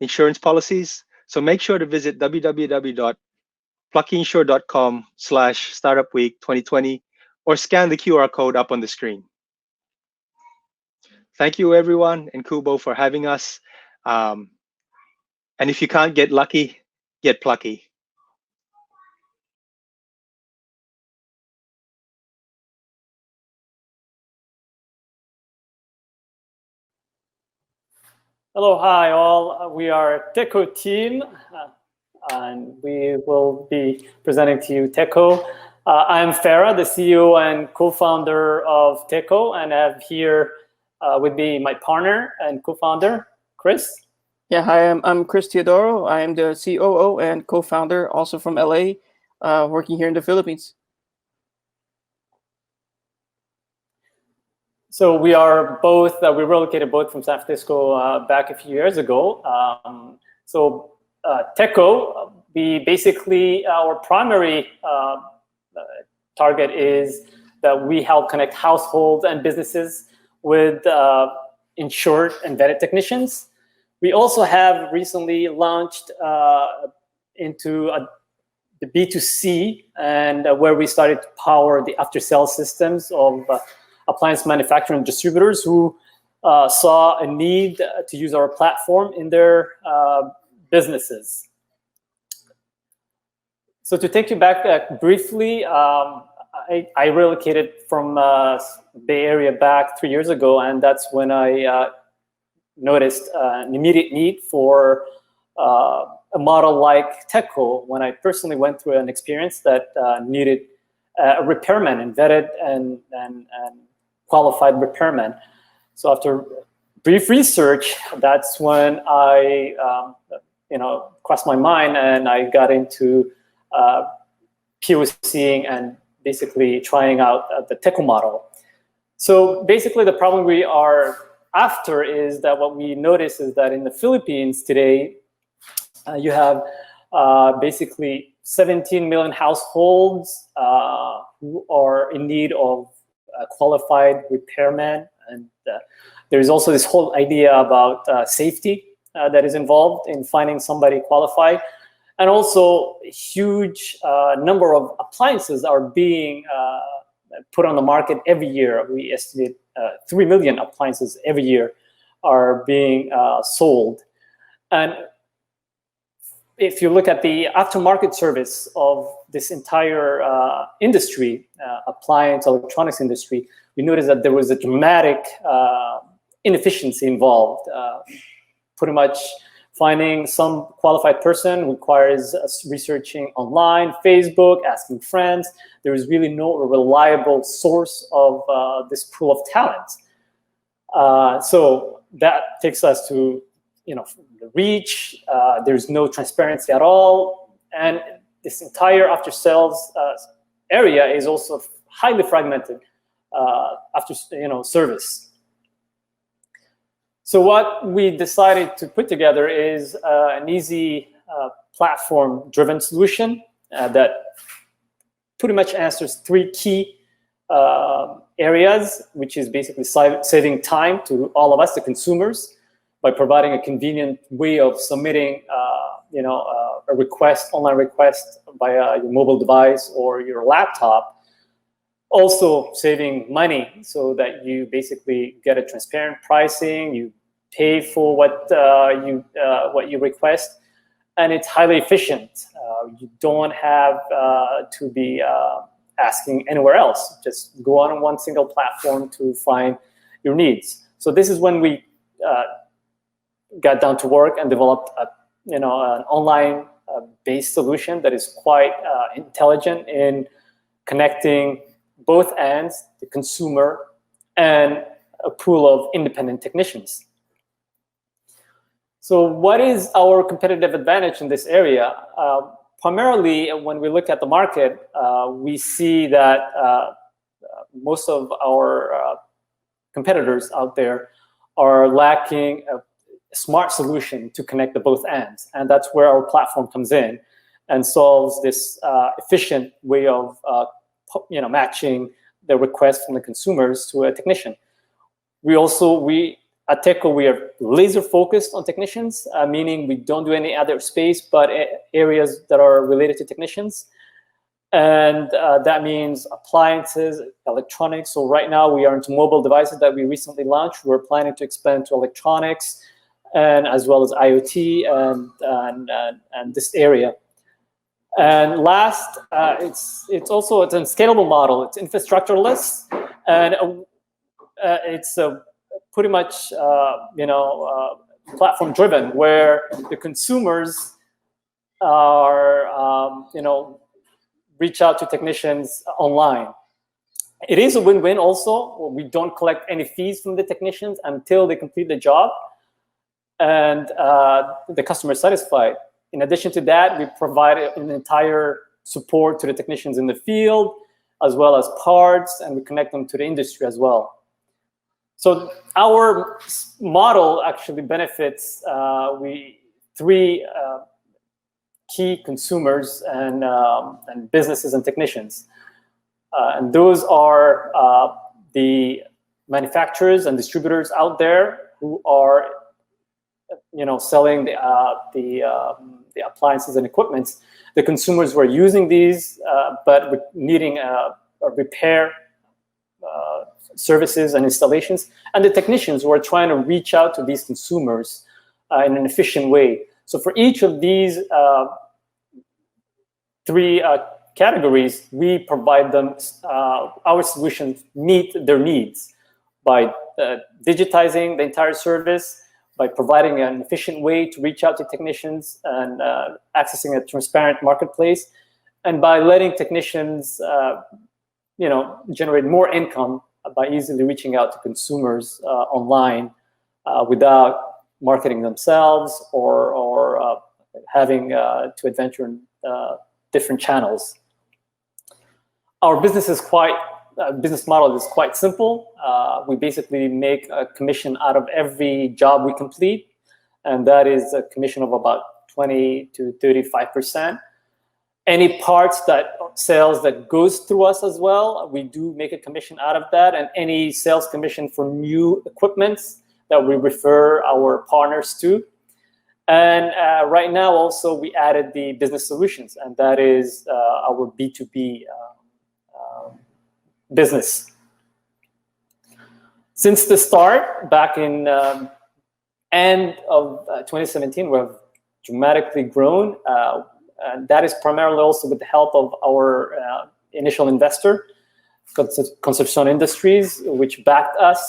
insurance policies, so make sure to visit www.pluckyinsure.com/startupweek2020 or scan the QR code up on the screen. Thank you, everyone, and QBO for having us. And if you can't get lucky, get plucky.
Hello, hi all. We are TECO team, and we will be presenting to you TECO. I'm Farah, the CEO and co-founder of TECO, and I have here with me my partner and co-founder, Chris.
Yeah, hi, I'm Chris Teodoro. I am the COO and co-founder, also from LA, working here in the Philippines.
So we are both, we relocated both from San Francisco back a few years ago. TECO, we basically, our primary target is that we help connect households and businesses with insured and vetted technicians. We also have recently launched into the B2C, and where we started to power the after-sales systems of appliance manufacturing distributors who saw a need to use our platform in their So to take you back briefly, I relocated from Bay Area back 3 years ago, and that's when I noticed an immediate need for a model like TechCo, when I personally went through an experience that needed a repairman, and vetted and qualified repairman. So after brief research, that's when I crossed my mind, and I got into POCing and basically trying out the TechCo model. So basically the problem we are after is that what we notice is that in the Philippines today, you have basically 17 million households who are in need of a qualified repairman. And there's also this whole idea about safety that is involved in finding somebody qualified. And also a huge number of appliances are being put on the market every year. We estimate 3 million appliances every year are being sold. And if you look at the aftermarket service of this entire industry, appliance, electronics industry, we noticed that there was a dramatic inefficiency involved. Pretty much finding some qualified person requires researching online, Facebook, asking friends. There is really no reliable source of this pool of talent. So that takes us to the reach. There's no transparency at all, and this entire after sales area is also highly fragmented after service. So what we decided to put together is an easy platform-driven solution that pretty much answers 3 key areas, which is basically saving time to all of us, the consumers, by providing a convenient way of submitting a request, online request via your mobile device or your laptop. Also saving money so that you basically get a transparent pricing, you pay for what you request, and it's highly efficient. You don't have to be asking anywhere else. Just go on one single platform to find your needs. So this is when we got down to work and developed an online based solution that is quite intelligent in connecting both ends, the consumer and a pool of independent technicians. So what is our competitive advantage in this area? Primarily, when we look at the market, we see that most of our competitors out there are lacking a smart solution to connect the both ends. And that's where our platform comes in and solves this efficient way of matching the request from the consumers to a technician. We at TechCo, we are laser focused on technicians, meaning we don't do any other space but areas that are related to technicians. And that means appliances, electronics. So right now we are into mobile devices that we recently launched. We're planning to expand to electronics and as well as IoT and this area. And last, it's also a scalable model. It's infrastructureless, and it's pretty much platform driven, where the consumers are reach out to technicians online. It is a win-win also. We don't collect any fees from the technicians until they complete the job, and the customer is satisfied. In addition to that, we provide an entire support to the technicians in the field, as well as parts, and we connect them to the industry as well. So our model actually benefits three key consumers and businesses and technicians. And those are the manufacturers and distributors out there who are selling the appliances and equipments. The consumers who are using these but needing a repair services and installations, and the technicians who are trying to reach out to these consumers in an efficient way. So for each of these three categories, we provide them, our solutions meet their needs by digitizing the entire service, by providing an efficient way to reach out to technicians and accessing a transparent marketplace, and by letting technicians generate more income by easily reaching out to consumers online without marketing themselves or having to adventure in different channels. Our business model is quite simple. We basically make a commission out of every job we complete, and that is a commission of about 20 to 35%. Any parts sales that goes through us as well, we do make a commission out of that, and any sales commission for new equipments that we refer our partners to. And right now also we added the business solutions, and that is our B2B business. Since the start, back in end of 2017, we have dramatically grown. And that is primarily also with the help of our initial investor, Concepcion Industries, which backed us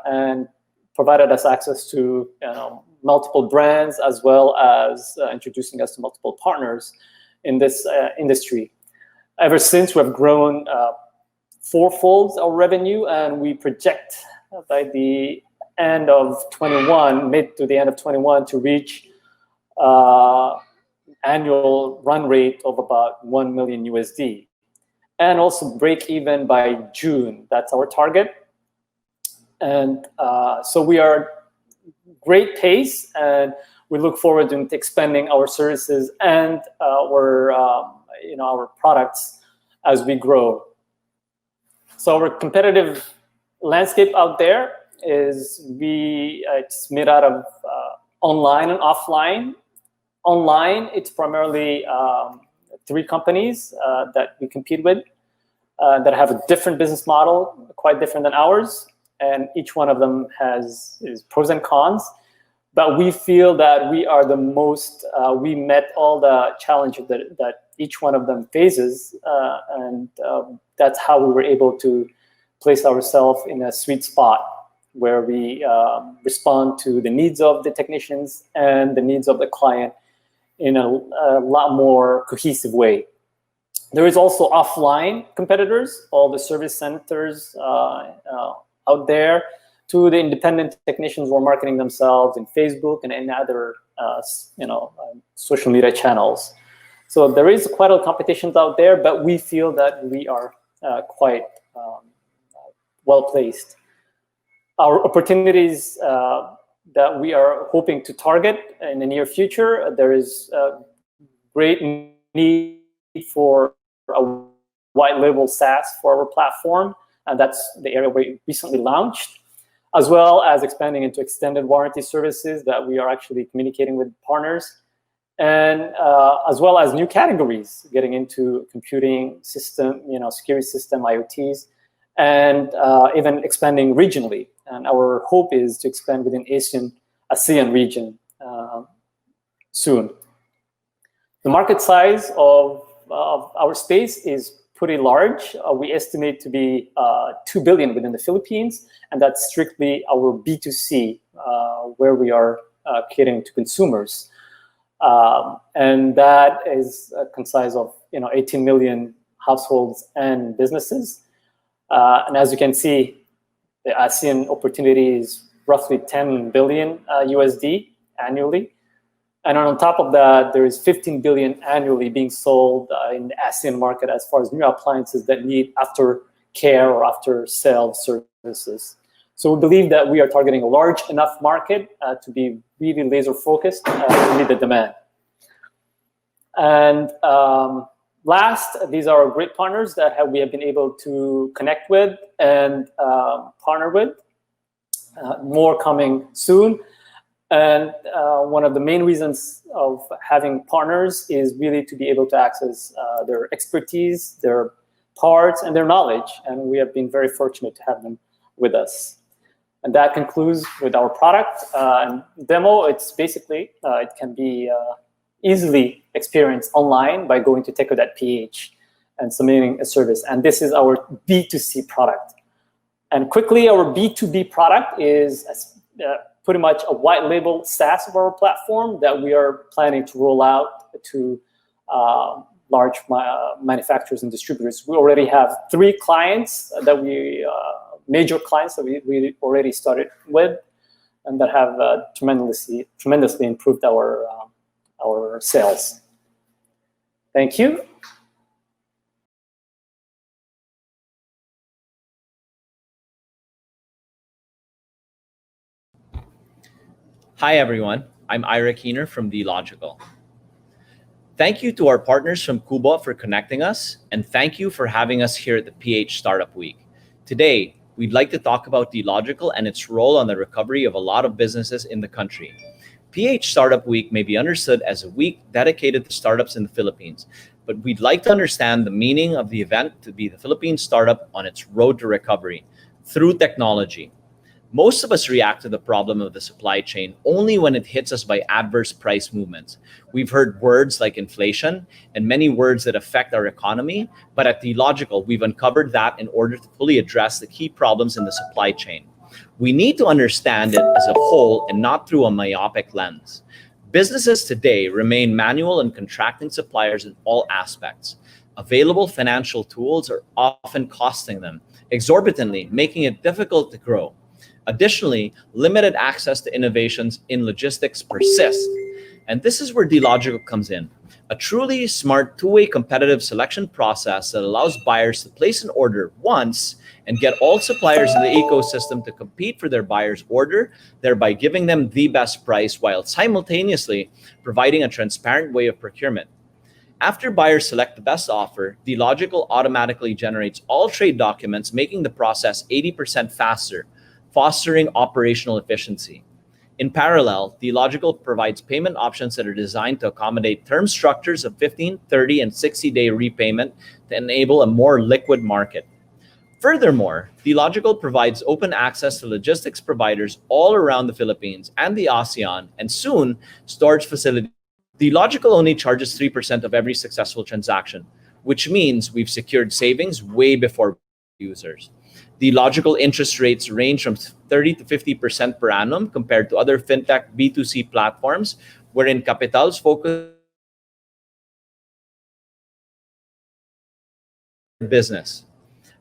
and provided us access to multiple brands, as well as introducing us to multiple partners in this industry. Ever since, we've grown fourfold our revenue, and we project by the end of 21, mid to the end of 21, to reach annual run rate of about $1 million USD, and also break even by June. That's our target. And so we are great pace, and we look forward to expanding our services and our products as we grow. So our competitive landscape out there is it's made out of online and offline. Online, it's primarily 3 companies that we compete with that have a different business model, quite different than ours, and each one of them has its pros and cons. But we feel that we are the most, we met all the challenges that each one of them faces, and that's how we were able to place ourselves in a sweet spot where we respond to the needs of the technicians and the needs of the client in a lot more cohesive way. There is also offline competitors, all the service centers out there, to the independent technicians who are marketing themselves in Facebook and in other social media channels. So there is quite a competition out there, but we feel that we are quite well placed. Our opportunities that we are hoping to target in the near future, there is great need for a white label SaaS for our platform, and that's the area we recently launched, as well as expanding into extended warranty services that we are actually communicating with partners, and as well as new categories, getting into computing system, security system, IoTs, and even expanding regionally. And our hope is to expand within ASEAN region soon. The market size of our space is pretty large. We estimate to be 2 billion within the Philippines, and that's strictly our B2C, where we are catering to consumers. And that is comprised of 18 million households and businesses. And as you can see, the ASEAN opportunity is roughly 10 billion USD annually. And on top of that, there is 15 billion annually being sold in the ASEAN market as far as new appliances that need after care or after sales services. So we believe that we are targeting a large enough market to be really laser focused to meet the demand. And last, these are great partners that we have been able to connect with and partner with. More coming soon. And one of the main reasons of having partners is really to be able to access their expertise, their parts, and their knowledge. And we have been very fortunate to have them with us. And that concludes with our product demo. It's basically, it can be easily experienced online by going to techo.ph. and submitting a service. And this is our B2C product. And quickly, our B2B product is pretty much a white label SaaS of our platform that we are planning to roll out to large manufacturers and distributors. We already have 3 clients that major clients that we already started with, and that have tremendously improved our sales. Thank you.
Hi, everyone. I'm Ira Keener from Logical. Thank you to our partners from QBO for connecting us, and thank you for having us here at the PH Startup Week. Today, we'd like to talk about Logical and its role on the recovery of a lot of businesses in the country. PH Startup Week may be understood as a week dedicated to startups in the Philippines, but we'd like to understand the meaning of the event to be the Philippine startup on its road to recovery through technology. Most of us react to the problem of the supply chain only when it hits us by adverse price movements. We've heard words like inflation and many words that affect our economy, but at Logical, we've uncovered that in order to fully address the key problems in the supply chain. We need to understand it as a whole and not through a myopic lens. Businesses today remain manual and contracting suppliers in all aspects. Available financial tools are often costing them exorbitantly, making it difficult to grow. Additionally, limited access to innovations in logistics persist. And this is where Logical comes in, a truly smart two-way competitive selection process that allows buyers to place an order once and get all suppliers in the ecosystem to compete for their buyer's order, thereby giving them the best price while simultaneously providing a transparent way of procurement. After buyers select the best offer, Logical automatically generates all trade documents, making the process 80% faster, fostering operational efficiency. In parallel, Logical provides payment options that are designed to accommodate term structures of 15, 30, and 60-day repayment to enable a more liquid market. Furthermore, Logical provides open access to logistics providers all around the Philippines and the ASEAN, and soon, storage facilities. Logical only charges 3% of every successful transaction, which means we've secured savings way before users. Logical interest rates range from 30 to 50% per annum compared to other fintech B2C platforms, wherein capitals focus business.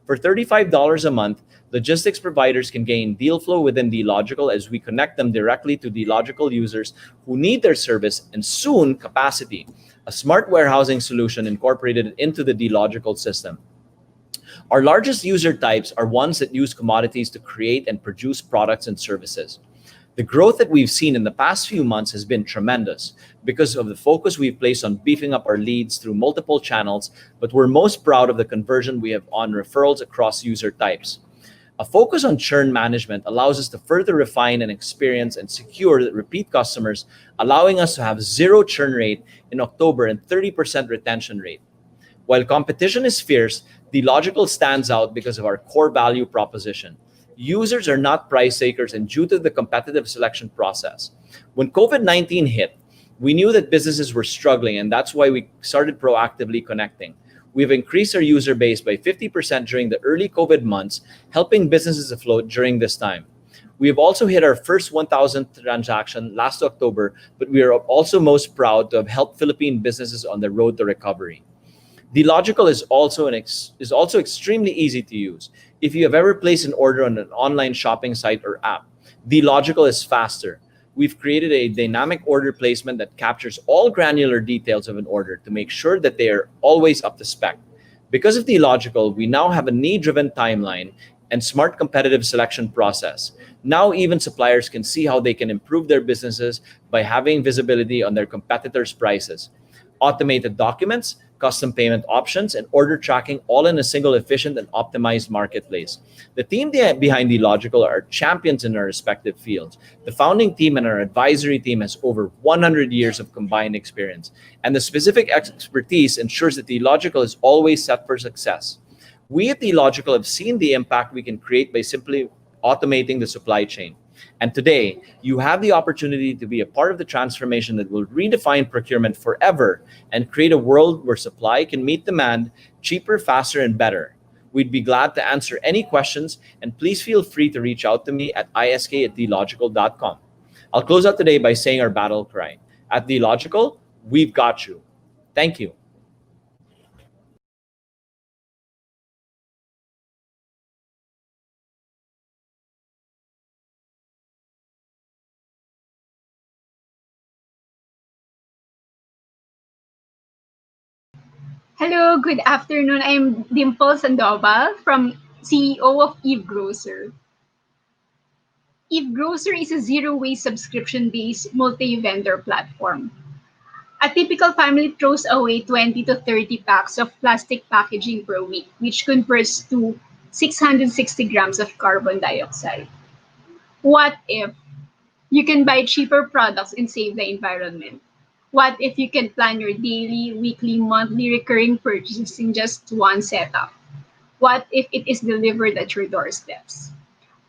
For $35 a month, logistics providers can gain deal flow within Logical as we connect them directly to Logical users who need their service, and soon capacity, a smart warehousing solution incorporated into the Logical system. Our largest user types are ones that use commodities to create and produce products and services. The growth that we've seen in the past few months has been tremendous because of the focus we've placed on beefing up our leads through multiple channels, but we're most proud of the conversion we have on referrals across user types. A focus on churn management allows us to further refine and experience and secure repeat customers, allowing us to have 0 churn rate in October and 30% retention rate. While competition is fierce, Logical stands out because of our core value proposition. Users are not price takers, and due to the competitive selection process. When COVID-19 hit, we knew that businesses were struggling, and that's why we started proactively connecting. We've increased our user base by 50% during the early COVID months, helping businesses afloat during this time. We have also hit our first 1,000th transaction last October, but we are also most proud to have helped Philippine businesses on the road to recovery. Logical is also extremely easy to use. If you have ever placed an order on an online shopping site or app, Logical is faster. We've created a dynamic order placement that captures all granular details of an order to make sure that they are always up to spec. Because of Logical, we now have a need-driven timeline and smart competitive selection process. Now even suppliers can see how they can improve their businesses by having visibility on their competitors' prices. Automated documents, custom payment options, and order tracking, all in a single efficient and optimized marketplace. The team behind Logical are champions in our respective fields. The founding team and our advisory team has over 100 years of combined experience, and the specific expertise ensures that Logical is always set for success. We at Logical have seen the impact we can create by simply automating the supply chain. And today, you have the opportunity to be a part of the transformation that will redefine procurement forever and create a world where supply can meet demand cheaper, faster, and better. We'd be glad to answer any questions, and please feel free to reach out to me at isk@thelogical.com. I'll close out today by saying our battle cry. At The Logical, we've got you. Thank you.
Hello, good afternoon. I'm Dimple Sandoval from CEO of Eve Grocer. Eve Grocer is a zero-waste subscription-based multi-vendor platform. A typical family throws away 20 to 30 packs of plastic packaging per week, which converts to 660 grams of carbon dioxide. What if you can buy cheaper products and save the environment? What if you can plan your daily, weekly, monthly recurring purchases in just one setup? What if it is delivered at your doorsteps?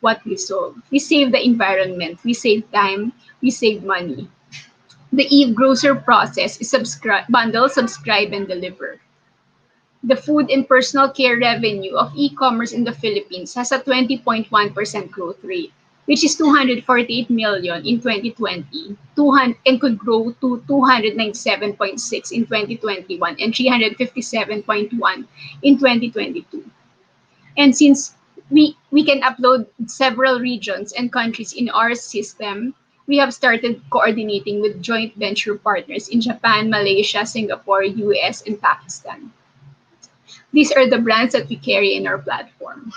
What we solve? We save the environment, we save time, we save money. The Eve Grocer process is bundle, subscribe, and deliver. The food and personal care revenue of e-commerce in the Philippines has a 20.1% growth rate, which is 248 million in 2020, and could grow to 297.6 in 2021 and 357.1 in 2022. And since we can upload several regions and countries in our system, we have started coordinating with joint venture partners in Japan, Malaysia, Singapore, US, and Pakistan. These are the brands that we carry in our platform.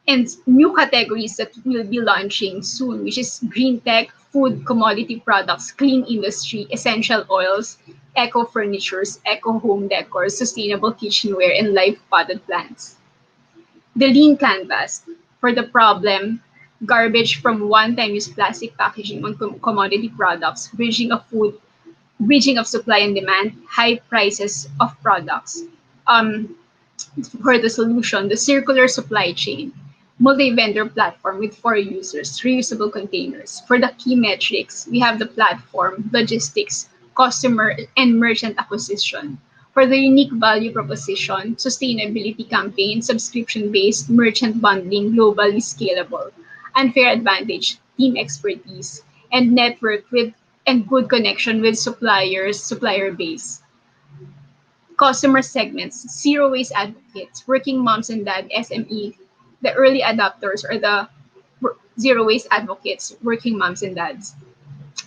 And new categories that we'll be launching soon, which is green tech, food, commodity products, clean industry, essential oils, eco furnitures, eco home decor, sustainable kitchenware, and live potted plants. The lean canvas for the problem, garbage from one-time use plastic packaging on commodity products, bridging of supply and demand, high prices of products. For the solution, the circular supply chain, multi-vendor platform with 4 users, reusable containers. For the key metrics, we have the platform, logistics, customer and merchant acquisition. For the unique value proposition, sustainability campaign, subscription-based, merchant bundling, globally scalable, unfair advantage, team expertise, and network with and good connection with supplier base. Customer segments, zero waste advocates, working moms and dad, SME, the early adopters or the zero waste advocates, working moms and dads.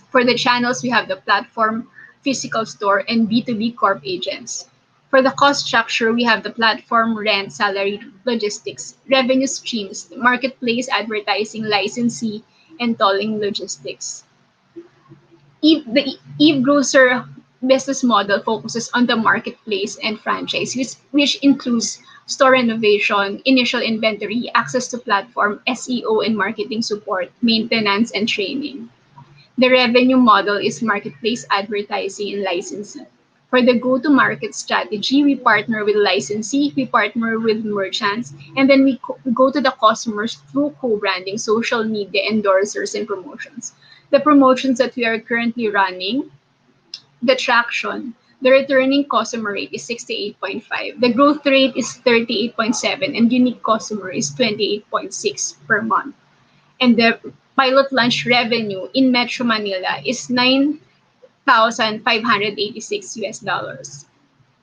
For the channels, we have the platform, physical store, and B2B corp agents. For the cost structure, we have the platform, rent, salary, logistics, revenue streams, marketplace, advertising, licensee, and tolling logistics. The Eve Grocer business model focuses on the marketplace and franchise, which includes store renovation, initial inventory, access to platform, SEO and marketing support, maintenance, and training. The revenue model is marketplace advertising and licensing. For the go-to-market strategy, we partner with licensee, we partner with merchants, and then we go to the customers through co-branding, social media, endorsers, and promotions. The promotions that we are currently running, the traction, the returning customer rate is 68.5. The growth rate is 38.7, and unique customer is 28.6 per month. And the pilot launch revenue in Metro Manila is 9,586 US dollars.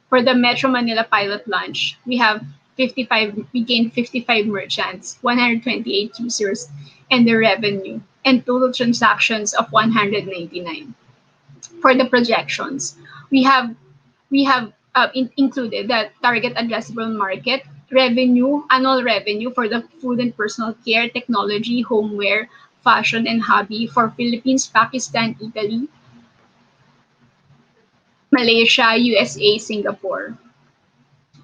For the Metro Manila pilot launch, we gained 55 merchants, 128 users, and the revenue, and total transactions of 199. For the projections, we have included the target addressable market revenue, annual revenue for the food and personal care, technology, homeware, fashion, and hobby for Philippines, Pakistan, Italy, Malaysia, USA, Singapore.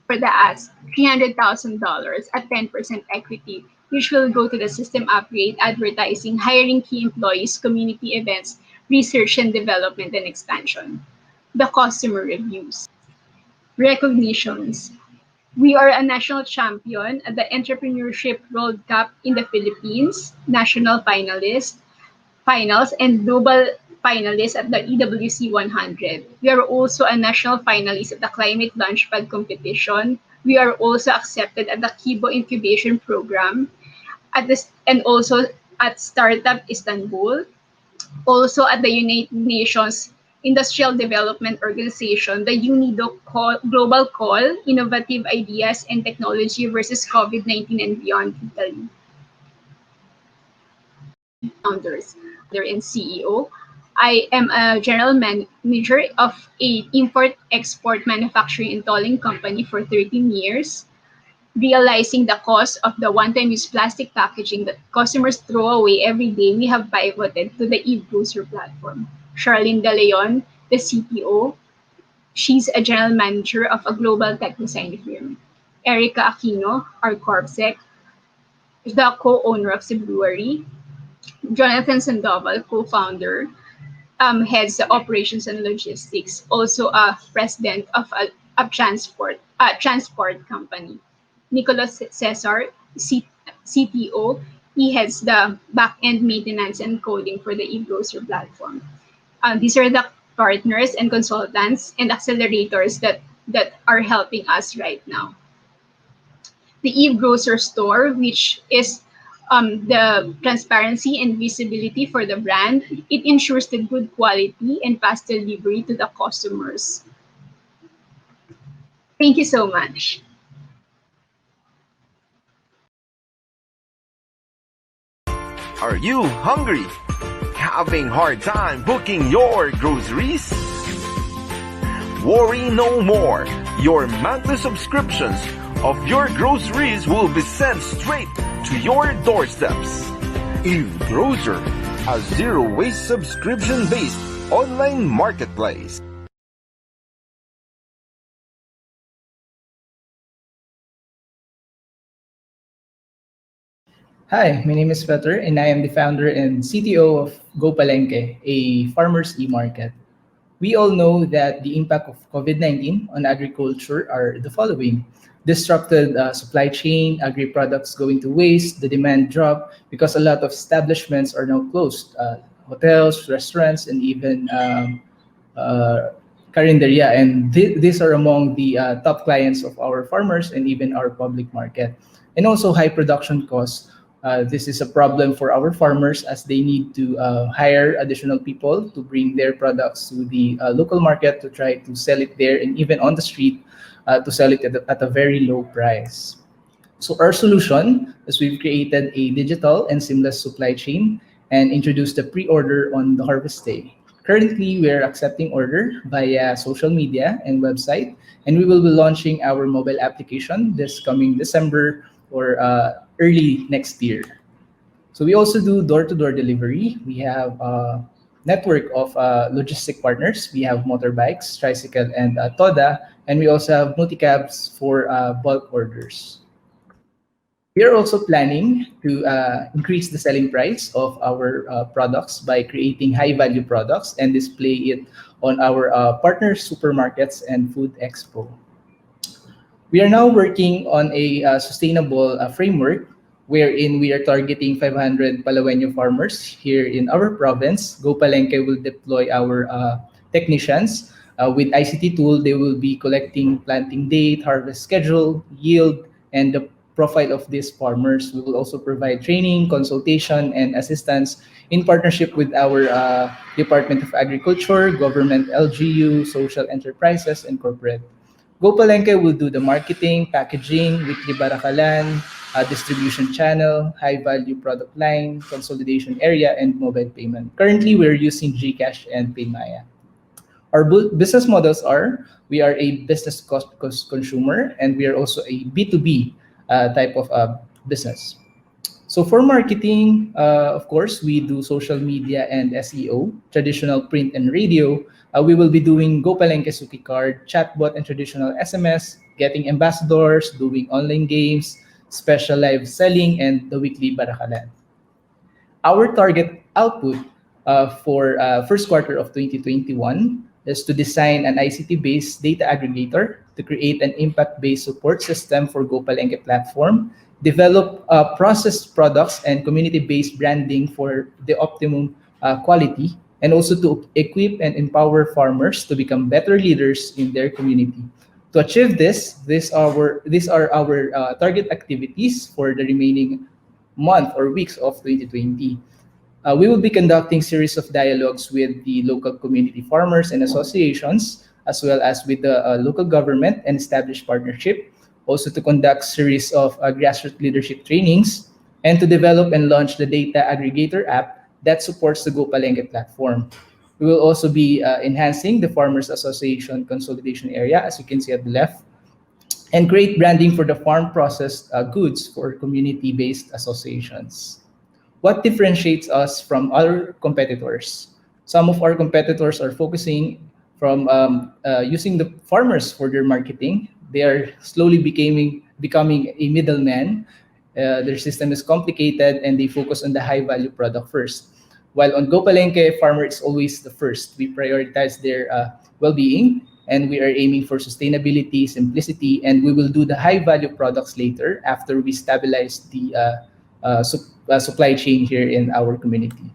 For the ads, $300,000 at 10% equity, which will go to the system upgrade, advertising, hiring key employees, community events, research and development, and expansion. The customer reviews. Recognitions. We are a national champion at the Entrepreneurship World Cup in the Philippines, national finals, and global finalists at the EWC 100. We are also a national finalist at the Climate Launchpad competition. We are also accepted at the QBO incubation program and also at Startup Istanbul, also at the United Nations Industrial Development Organization, the Global Call, Innovative Ideas and Technology versus COVID-19 and Beyond Italy. Founders, founder and CEO. I am a general manager of a import-export manufacturing and tolling company for 13 years. Realizing the cost of the one-time use plastic packaging that customers throw away every day, we have pivoted to the e-grocer platform. Charlene De Leon, the CTO, she's a general manager of a global tech design firm. Erica Aquino, our corpsec, the co-owner of the brewery. Jonathan Sandoval, co-founder, heads the operations and logistics, also a president of a transport company. Nicolas Cesar, CTO, he heads the back-end maintenance and coding for the eBrowser platform. These are the partners and consultants and accelerators that are helping us right now. The Eve Grocer store, which is the transparency and visibility for the brand. It ensures the good quality and fast delivery to the customers. Thank you so much.
Are you hungry? Having hard time booking your groceries? Worry no more. Your monthly subscriptions of your groceries will be sent straight to your doorsteps. Eve Grocer, a zero-waste subscription-based online marketplace.
Hi, my name is Peter, and I am the founder and CTO of Go Palengke, a farmers e-market. We all know that the impact of COVID-19 on agriculture are the following. Disrupted supply chain, agri-products going to waste, the demand drop because a lot of establishments are now closed. Hotels, restaurants, and even carinderia. And these are among the top clients of our farmers and even our public market. And also high production costs. This is a problem for our farmers as they need to hire additional people to bring their products to the local market to try to sell it there and even on the street to sell it at a very low price. So our solution is we've created a digital and seamless supply chain and introduced the pre-order on the harvest day. Currently, we are accepting order via social media and website, and we will be launching our mobile application this coming December or early next year. So we also do door-to-door delivery. We have a network of logistic partners. We have motorbikes, tricycle, and Toda, and we also have multi-cabs for bulk orders. We are also planning to increase the selling price of our products by creating high-value products and display it on our partner supermarkets and food expo. We are now working on a sustainable framework wherein we are targeting 500 Palawenyo farmers here in our province. Go Palenque will deploy our technicians. With ICT tool, they will be collecting planting date, harvest schedule, yield, and the profile of these farmers. We will also provide training, consultation, and assistance in partnership with our Department of Agriculture, government LGU, social enterprises, and corporate. Go Palenque will do the marketing, packaging, weekly barakalan, distribution channel, high-value product line, consolidation area, and mobile payment. Currently, we're using GCash and Paymaya. Our business models are, we are a business cost consumer, and we are also a B2B type of business. So for marketing, of course, we do social media and SEO, traditional print and radio. We will be doing Go Palenque Suki Card, chatbot and traditional SMS, getting ambassadors, doing online games, special live selling, and the weekly barakalan. Our target output for first quarter of 2021 is to design an ICT-based data aggregator to create an impact-based support system for GoPalengke platform, develop processed products and community-based branding for the optimum quality, and also to equip and empower farmers to become better leaders in their community. To achieve this, these are our target activities for the remaining month or weeks of 2020. We will be conducting series of dialogues with the local community farmers and associations, as well as with the local government and establish partnership. Also to conduct series of grassroots leadership trainings, and to develop and launch the data aggregator app that supports the GoPalengke platform. We will also be enhancing the Farmers Association consolidation area, as you can see at the left, and create branding for the farm processed goods for community-based associations. What differentiates us from other competitors? Some of our competitors are focusing from using the farmers for their marketing. They are slowly becoming a middleman. Their system is complicated and they focus on the high value product first. While on GoPalengke, farmer is always the first. We prioritize their well-being and we are aiming for sustainability, simplicity, and we will do the high value products later after we stabilize the supply chain here in our community.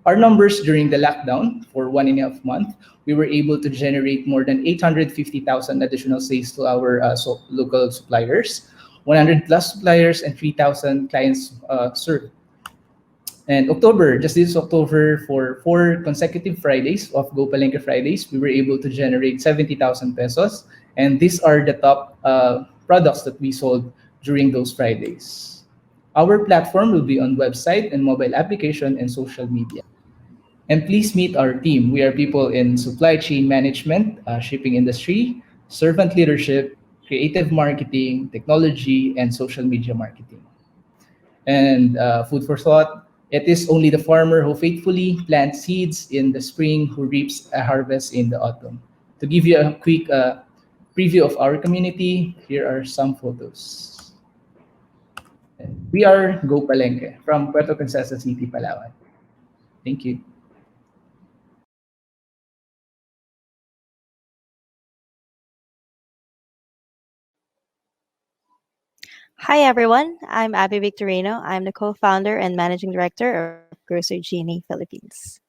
Our numbers during the lockdown for 1.5 months, we were able to generate more than 850,000 additional sales to our local suppliers, 100 plus suppliers, and 3,000 clients served. And October, just this October, for 4 consecutive Fridays of GoPalengke Fridays, we were able to generate 70,000 pesos. And these are the top products that we sold during those Fridays. Our platform will be on website and mobile application and social media. And please meet our team. We are people in supply chain management, shipping industry, servant leadership, creative marketing, technology, and social media marketing. And food for thought, it is only the farmer who faithfully plants seeds in the spring who reaps a harvest in the autumn. To give you a quick preview of our community, here are some photos. We are Go Palenque from Puerto Princesa City, Palawan. Thank you.
Hi everyone, I'm Abby Victorino. I'm the co-founder and managing director of Grocery Genie Philippines.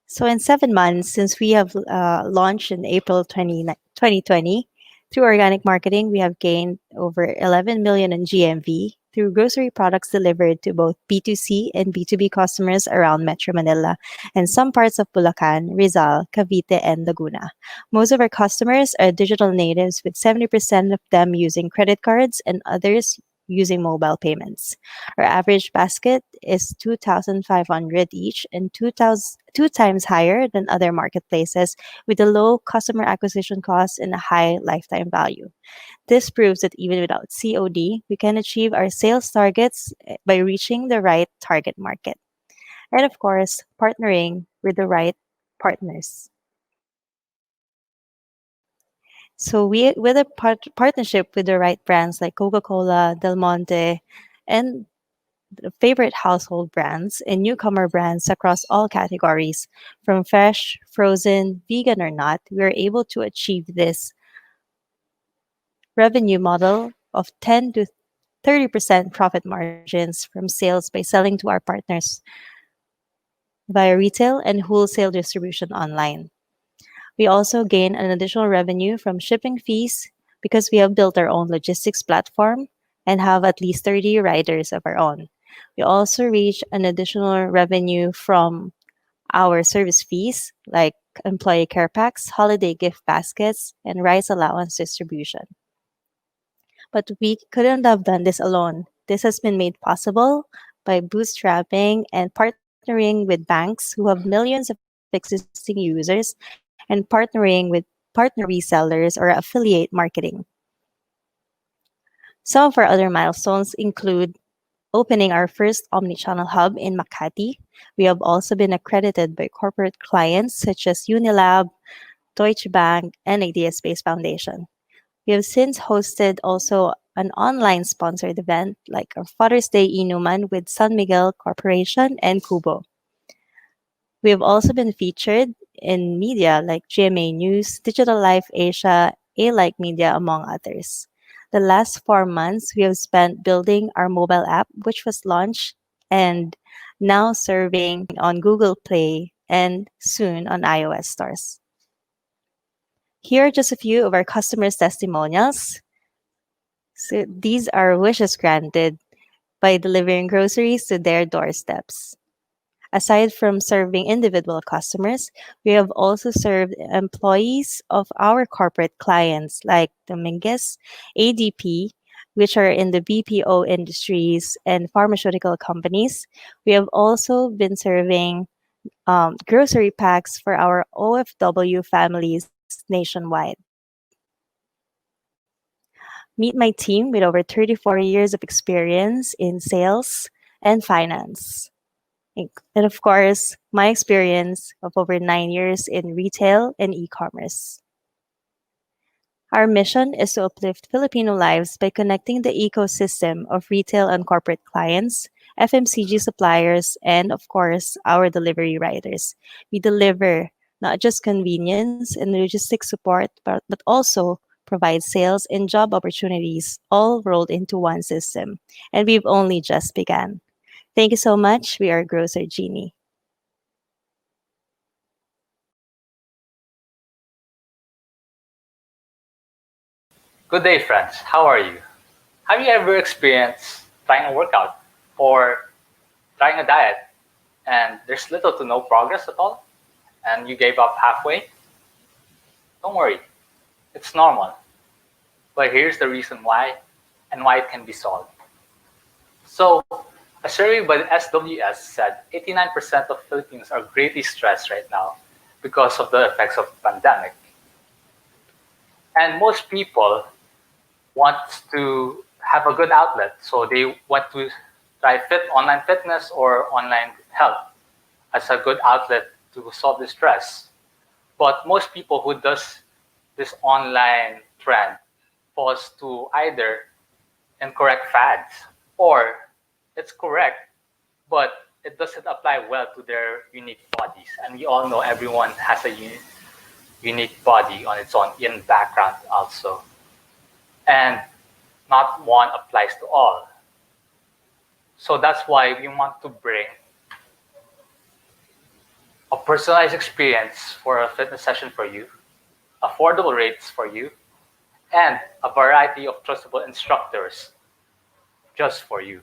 So in 7 months, since we have launched in April 2020, through organic marketing, we have gained over 11 million in GMV through grocery products delivered to both B2C and B2B customers around Metro Manila and some parts of Bulacan, Rizal, Cavite, and Laguna. Most of our customers are digital natives, with 70% of them using credit cards and others using mobile payments. Our average basket is 2,500 each and 2 times higher than other marketplaces, with a low customer acquisition cost and a high lifetime value. This proves that even without COD, we can achieve our sales targets by reaching the right target market. And of course, partnering with the right partners. So we with a partnership with the right brands like Coca-Cola, Del Monte, and the favorite household brands and newcomer brands across all categories, from fresh, frozen, vegan or not, we are able to achieve this revenue model of 10 to 30% profit margins from sales by selling to our partners via retail and wholesale distribution online. We also gain an additional revenue from shipping fees because we have built our own logistics platform and have at least 30 riders of our own. We also reach an additional revenue from our service fees like employee care packs, holiday gift baskets, and rice allowance distribution. But we couldn't have done this alone. This has been made possible by bootstrapping and partnering with banks who have millions of existing users and partnering with partner resellers or affiliate marketing. Some of our other milestones include opening our first omnichannel hub in Makati. We have also been accredited by corporate clients such as Unilab, Deutsche Bank, and Ideas Space Foundation. We have since hosted also an online sponsored event like our Father's Day Inuman with San Miguel Corporation and QBO. We have also been featured in media like GMA News, Digital Life Asia, A-Like Media, among others. The last 4 months, we have spent building our mobile app, which was launched and now serving on Google Play and soon on iOS stores. Here are just a few of our customers' testimonials. So these are wishes granted by delivering groceries to their doorsteps. Aside from serving individual customers, we have also served employees of our corporate clients like Dominguez, ADP, which are in the BPO industries and pharmaceutical companies. We have also been serving grocery packs for our OFW families nationwide. Meet my team with over 34 years of experience in sales and finance. And of course, my experience of over 9 years in retail and e-commerce. Our mission is to uplift Filipino lives by connecting the ecosystem of retail and corporate clients, FMCG suppliers, and of course, our delivery riders. We deliver not just convenience and logistics support, but also provide sales and job opportunities all rolled into one system. And we've only just begun. Thank you so much. We are Grocer Genie.
Good day, friends. How are you? Have you ever experienced trying a workout or trying a diet and there's little to no progress at all and you gave up halfway? Don't worry, it's normal. But here's the reason why and why it can be solved. So, a survey by the SWS said 89% of Filipinos are greatly stressed right now because of the effects of the pandemic. And most people want to have a good outlet. So they want to try online fitness or online health as a good outlet to solve the stress. But most people who does this online trend falls to either incorrect fads or it's correct, but it doesn't apply well to their unique bodies. And we all know everyone has a unique body on its own in background also. And not one applies to all. So that's why we want to bring a personalized experience for a fitness session for you, affordable rates for you, and a variety of trustable instructors just for you.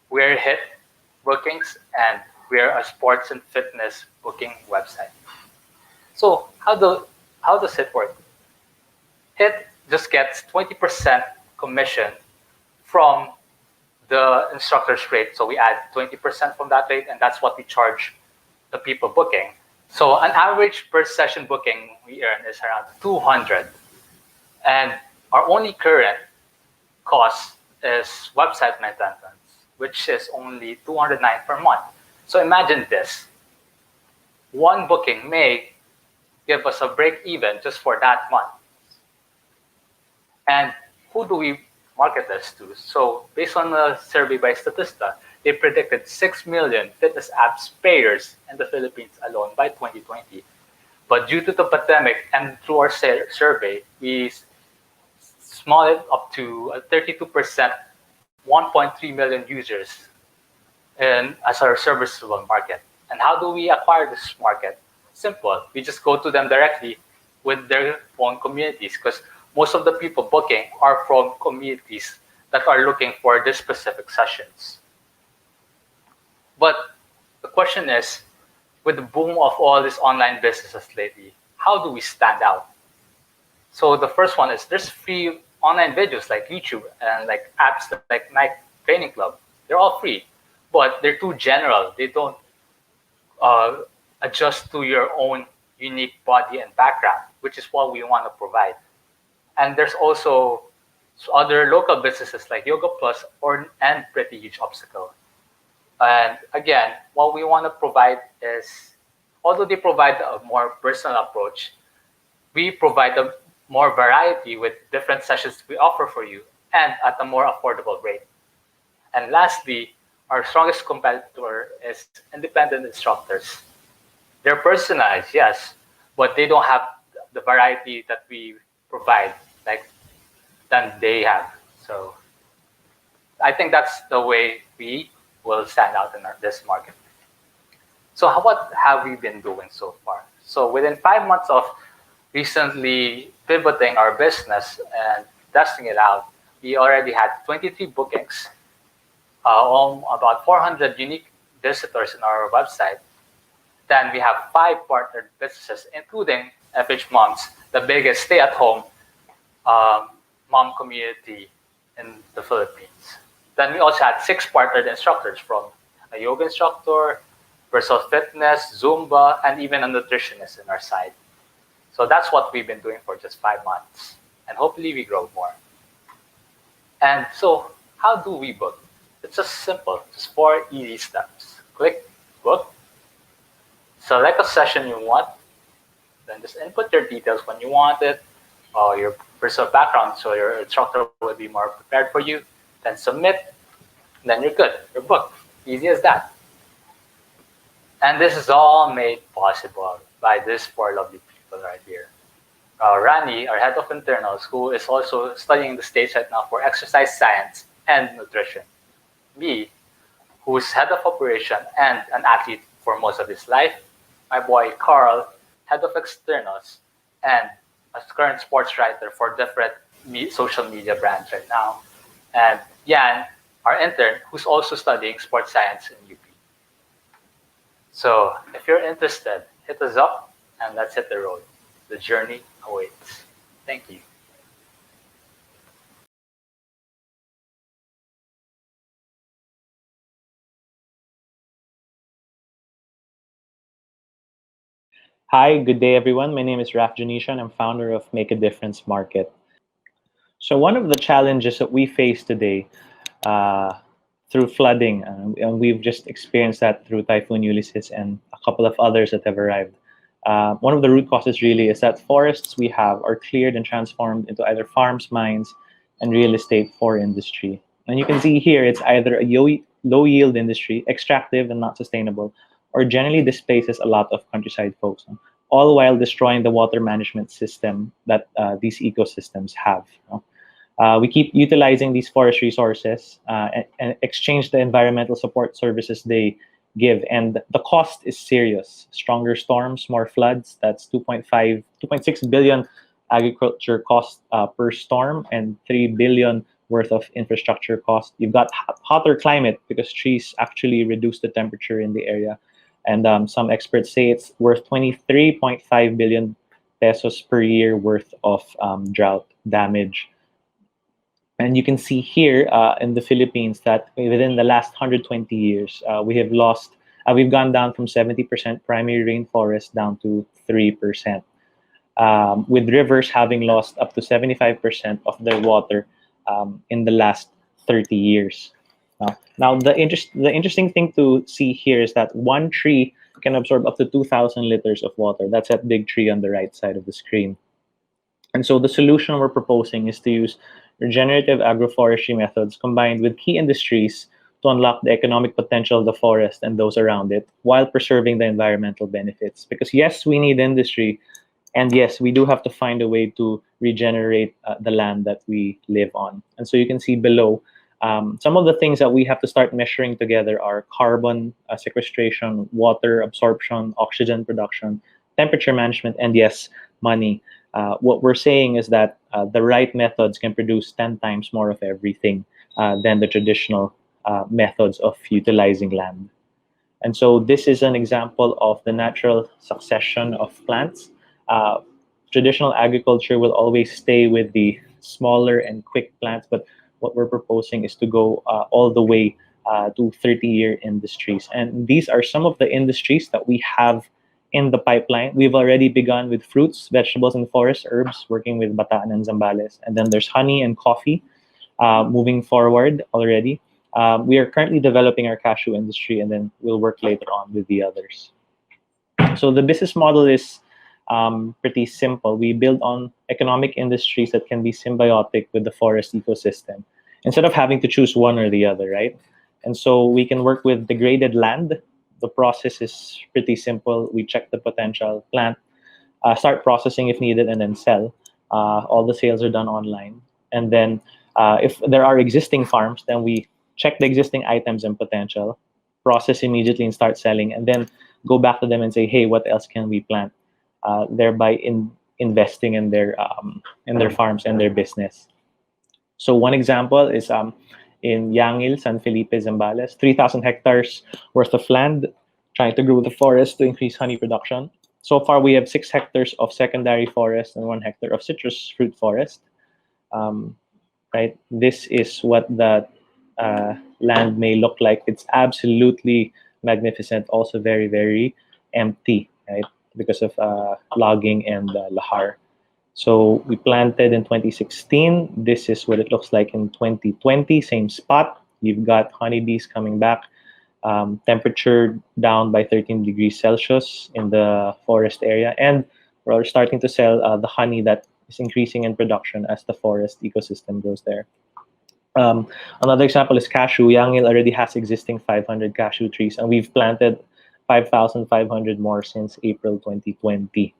We're HIT Bookings and we're a sports and fitness booking website. So how does it work? HIT just gets 20% commission from the instructor's rate. So we add 20% from that rate, and that's what we charge the people booking. So an average per session booking we earn is around 200. And our only current cost is website maintenance, which is only 209 per month. So imagine this. One booking may give us a break even just for that month. And who do we market this to? So based on a survey by Statista, they predicted 6 million fitness apps payers in the Philippines alone by 2020. But due to the pandemic and through our survey, we small it up to 32%, 1.3 million users as our serviceable market. And how do we acquire this market? Simple. We just go to them directly with their own communities, because most of the people booking are from communities that are looking for these specific sessions. But the question is, with the boom of all these online businesses lately, how do we stand out? So the first one is there's free online videos like YouTube and like apps like Nike Training Club. They're all free, but they're too general. They don't adjust to your own unique body and background, which is what we want to provide. And there's also other local businesses like Yoga Plus and Pretty Huge Obstacle. And again, what we want to provide is, although they provide a more personal approach, we provide a more variety with different sessions we offer for you and at a more affordable rate. And lastly, our strongest competitor is independent instructors. They're personalized, yes, but they don't have the variety that we provide, like than they have. So I think that's the way we will stand out in this market. So what have we been doing so far? So within 5 months of recently pivoting our business and testing it out, we already had 23 bookings, about 400 unique visitors in our website. Then we have 5 partnered businesses, including FH Moms, the biggest stay-at-home mom community in the Philippines. Then we also had 6 partnered instructors, from a yoga instructor, personal fitness, Zumba, and even a nutritionist in our side. So that's what we've been doing for just 5 months. And hopefully we grow more. And so how do we book? It's just simple, just 4 easy steps. Click book, select a session you want, then just input your details when you want it, or your personal background, so your instructor will be more prepared for you. Then submit, then you're good, you're booked. Easy as that. And this is all made possible by these 4 lovely people right here. Rani, our head of internals, who is also studying the States right now for exercise science and nutrition. Me, who's head of operation and an athlete for most of his life. My boy Carl, head of externals and a current sports writer for different social media brands right now. And Yan, our intern, who's also studying sports science in UP. So if you're interested, hit us up and let's hit the road. The journey awaits. Thank you.
Hi, good day, everyone. My name is Raf Janisha, and I'm founder of Make a Difference Market. So one of the challenges that we face today through flooding, and we've just experienced that through Typhoon Ulysses and a couple of others that have arrived. One of the root causes really is that forests we have are cleared and transformed into either farms, mines, and real estate for industry. And you can see here, it's either a low yield industry, extractive and not sustainable, or generally displaces a lot of countryside folks, all while destroying the water management system that these ecosystems have. We keep utilizing these forest resources and exchange the environmental support services they give, and the cost is serious. Stronger storms, more floods, that's 2.6 billion agriculture cost per storm, and 3 billion worth of infrastructure cost. You've got hotter climate because trees actually reduce the temperature in the area. And some experts say it's worth 23.5 billion pesos per year worth of drought damage. And you can see here in the Philippines that within the last 120 years, we've gone down from 70% primary rainforest down to 3%, with rivers having lost up to 75% of their water in the last 30 years. Now the interesting thing to see here is that one tree can absorb up to 2,000 liters of water. That's that big tree on the right side of the screen. And so the solution we're proposing is to use regenerative agroforestry methods combined with key industries to unlock the economic potential of the forest and those around it while preserving the environmental benefits. Because yes, we need industry, and yes, we do have to find a way to regenerate the land that we live on. And so you can see below, some of the things that we have to start measuring together are carbon sequestration, water absorption, oxygen production, temperature management, and yes, money. What we're saying is that the right methods can produce 10 times more of everything than the traditional methods of utilizing land. And so this is an example of the natural succession of plants. Traditional agriculture will always stay with the smaller and quick plants, but what we're proposing is to go all the way to 30-year industries. And these are some of the industries that we have in the pipeline. We've already begun with fruits, vegetables, and forest herbs, working with Bataan and Zambales. And then there's honey and coffee moving forward already. We are currently developing our cashew industry, and then we'll work later on with the others. So the business model is pretty simple. We build on economic industries that can be symbiotic with the forest ecosystem, instead of having to choose one or the other, right? And so we can work with degraded land The process is pretty simple. We check the potential, plant, start processing if needed, and then sell. All the sales are done online. And then if there are existing farms, then we check the existing items and potential, process immediately and start selling, and then go back to them and say, hey, what else can we plant? Thereby investing in their farms and their business. So one example is in Yangil, San Felipe, Zambales, 3,000 hectares worth of land, trying to grow the forest to increase honey production. So far, we have 6 hectares of secondary forest and 1 hectare of citrus fruit forest. Right, this is what the land may look like. It's absolutely magnificent, also very, very empty, right, because of logging and lahar. So we planted in 2016. This is what it looks like in 2020, same spot. You've got honeybees coming back. Temperature down by 13 degrees Celsius in the forest area. And we're starting to sell the honey that is increasing in production as the forest ecosystem grows there. Another example is cashew. Yangil already has existing 500 cashew trees, and we've planted 5,500 more since April 2020.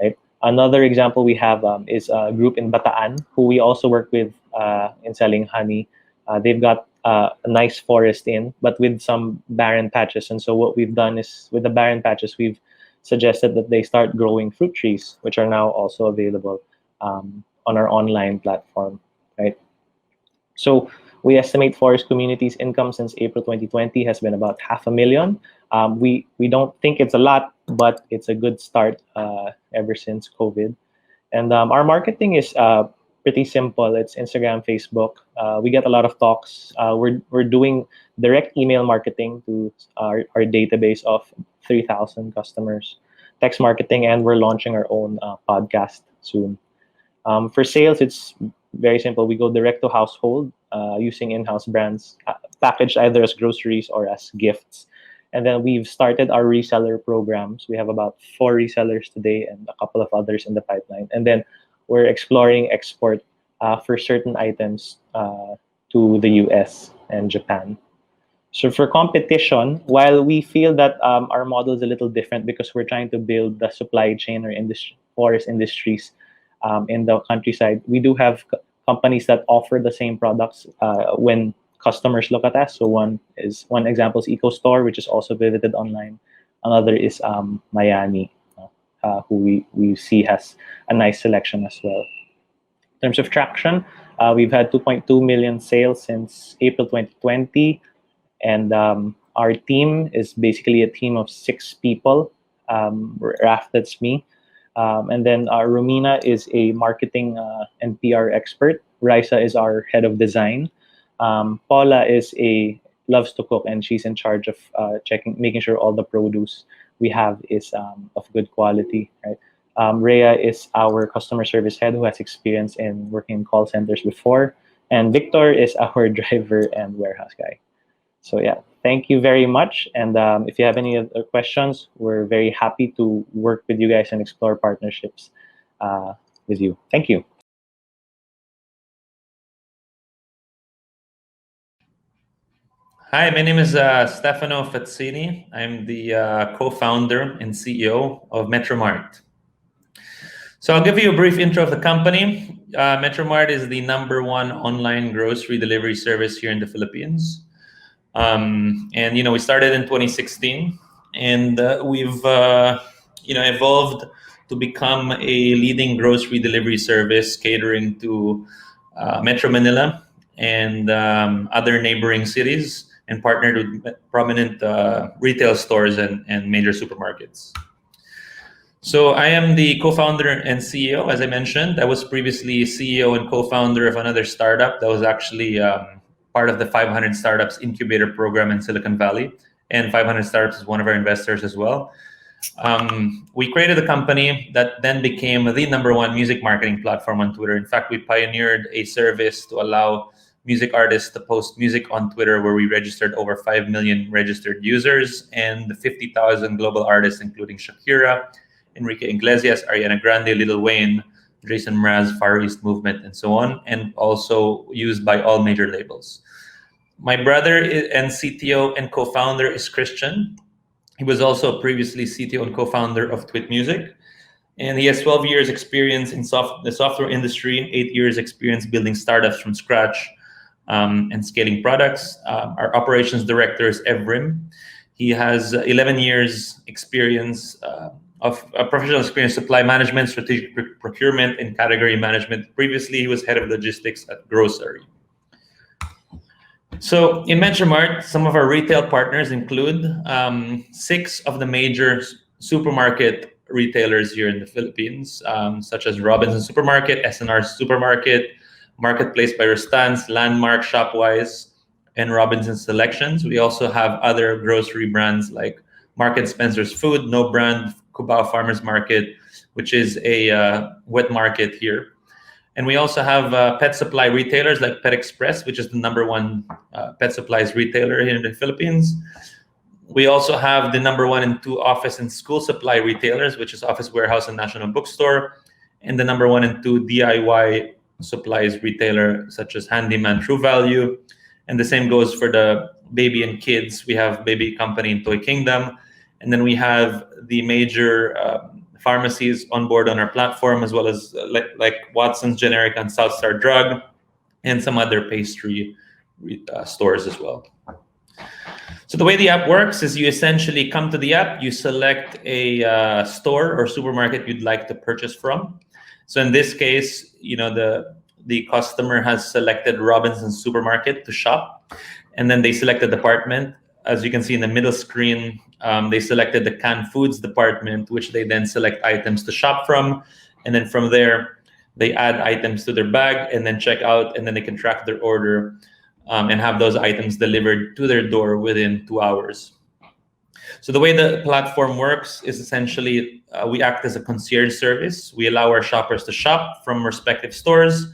Right. Another example we have is a group in Bataan who we also work with in selling honey. They've got a nice forest but with some barren patches. And so what we've done is, with the barren patches, we've suggested that they start growing fruit trees, which are now also available on our online platform. Right. So we estimate forest communities' income since April 2020 has been about $500,000. We don't think it's a lot, but it's a good start ever since COVID. And our marketing is pretty simple. It's Instagram, Facebook. We get a lot of talks. We're doing direct email marketing to our database of 3,000 customers, text marketing, and we're launching our own podcast soon. For sales, it's very simple. We go direct to household using in-house brands, packaged either as groceries or as gifts. And then we've started our reseller programs. We have about 4 resellers today and a couple of others in the pipeline. And then we're exploring export for certain items to the US and Japan. So for competition, while we feel that our model is a little different because we're trying to build the supply chain or forest industries in the countryside, we do have companies that offer the same products when customers look at us. So one example is EcoStore, which is also visited online. Another is Mayani, who we see has a nice selection as well. In terms of traction, we've had 2.2 million sales since April 2020. And our team is basically a team of 6 people. Raf, that's me. And then Romina is a marketing and PR expert. Raisa is our head of design. Paula loves to cook, and she's in charge of making sure all the produce we have is of good quality. Right? Rhea is our customer service head who has experience in working in call centers before. And Victor is our driver and warehouse guy. So yeah, thank you very much. And if you have any other questions, we're very happy to work with you guys and explore partnerships with you. Thank you.
Hi, my name is Stefano Fazzini. I'm the co-founder and CEO of Metromart. So I'll give you a brief intro of the company. Metromart is the #1 online grocery delivery service here in the Philippines. And we started in 2016, and we've evolved to become a leading grocery delivery service catering to Metro Manila and other neighboring cities, and partnered with prominent retail stores and major supermarkets. So I am the co-founder and CEO, as I mentioned. I was previously CEO and co-founder of another startup that was actually part of the 500 Startups Incubator Program in Silicon Valley. And 500 Startups is one of our investors as well. We created a company that then became the #1 music marketing platform on Twitter. In fact, we pioneered a service to allow music artists to post music on Twitter, where we registered over 5 million registered users and 50,000 global artists, including Shakira, Enrique Iglesias, Ariana Grande, Lil Wayne, Jason Mraz, Far East Movement, and so on, and also used by all major labels. My brother and CTO and co-founder is Christian. He was also previously CTO and co-founder of Twit Music. And he has 12 years experience in the software industry, 8 years experience building startups from scratch and scaling products. Our operations director is Evrim. He has 11 years experience of professional experience, supply management, strategic procurement, and category management. Previously, he was head of logistics at grocery. So in Metromart, some of our retail partners include 6 of the major supermarket retailers here in the Philippines, such as Robinsons Supermarket, SNR Supermarket, Marketplace by Rustans, Landmark, Shopwise, and Robinsons Selections. We also have other grocery brands like Market Spencer's Food, No Brand, QBO Farmers Market, which is a wet market here. And we also have pet supply retailers like Pet Express, which is the #1 pet supplies retailer here in the Philippines. We also have the #1 and 2 office and school supply retailers, which is Office Warehouse and National Bookstore, and the #1 and 2 DIY supplies retailer, such as Handyman, True Value. And the same goes for the baby and kids. We have Baby Company and Toy Kingdom. And then we have the major pharmacies on board on our platform, as well as like Watson's Generic and Southstar Drug, and some other pastry stores as well. So the way the app works is you essentially come to the app, you select a store or supermarket you'd like to purchase from. So in this case, the customer has selected Robinsons Supermarket to shop, and then they select a department. As you can see in the middle screen, they selected the canned foods department, which they then select items to shop from. And then from there, they add items to their bag and then check out, and then they can track their order and have those items delivered to their door within 2 hours. So the way the platform works is essentially we act as a concierge service. We allow our shoppers to shop from respective stores.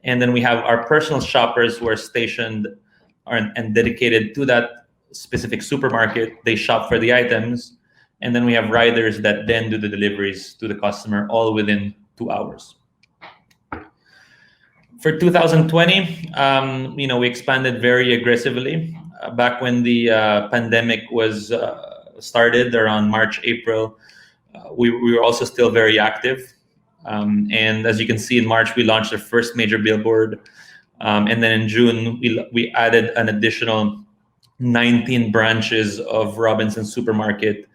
And then we have our personal shoppers who are stationed and dedicated to that specific supermarket. They shop for the items. And then we have riders that then do the deliveries to the customer, all within 2 hours. For 2020, we expanded very aggressively. Back when the pandemic was started around March, April, we were also still very active. And as you can see, in March, we launched our first major billboard. And then in June, we added an additional 19 branches of Robinsons Supermarket,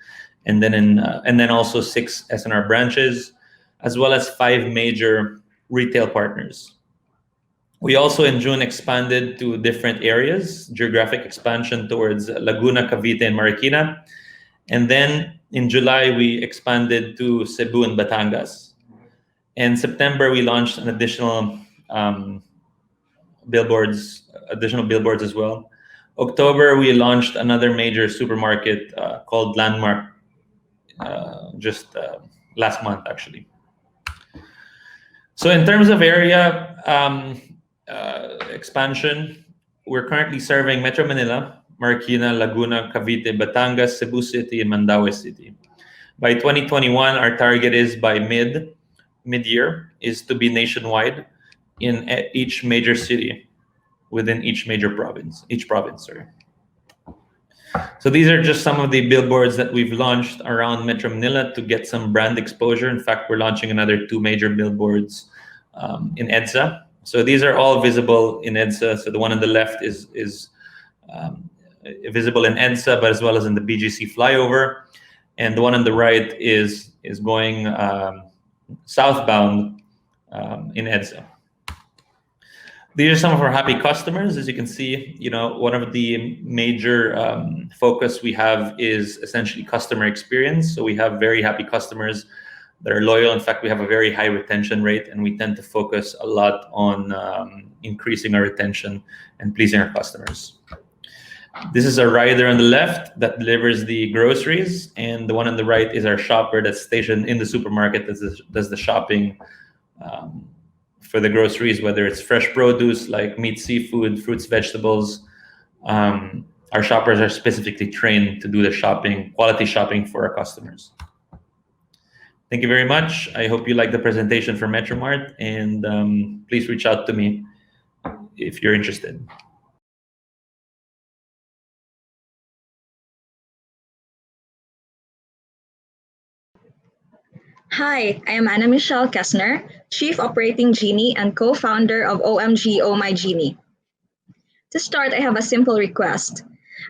and then also 6 SNR branches, as well as 5 major retail partners. We also in June expanded to different areas, geographic expansion towards Laguna, Cavite, and Marikina. And then in July, we expanded to Cebu and Batangas. In September, we launched an additional billboards as well. October, we launched another major supermarket called Landmark just last month, actually. So in terms of area expansion, we're currently serving Metro Manila, Marikina, Laguna, Cavite, Batangas, Cebu City, and Mandaue City. By 2021, our target is by mid-year is to be nationwide in each major city within each province. So these are just some of the billboards that we've launched around Metro Manila to get some brand exposure. In fact, we're launching another 2 major billboards in EDSA. So these are all visible in EDSA. So the one on the left is visible in EDSA, but as well as in the BGC flyover. And the one on the right is going southbound in EDSA. These are some of our happy customers. As you can see, one of the major focus we have is essentially customer experience. So we have very happy customers that are loyal. In fact, we have a very high retention rate, and we tend to focus a lot on increasing our retention and pleasing our customers. This is a rider on the left that delivers the groceries, and the one on the right is our shopper that's stationed in the supermarket that does the shopping for the groceries, whether it's fresh produce like meat, seafood, fruits, vegetables. Our shoppers are specifically trained to do the shopping, quality shopping for our customers. Thank you very much. I hope you like the presentation for Metromart, and please reach out to me if you're interested.
Hi, I am Anna Michelle Kessner, Chief Operating Genie and co-founder of OMG Oh My Genie. To start, I have a simple request.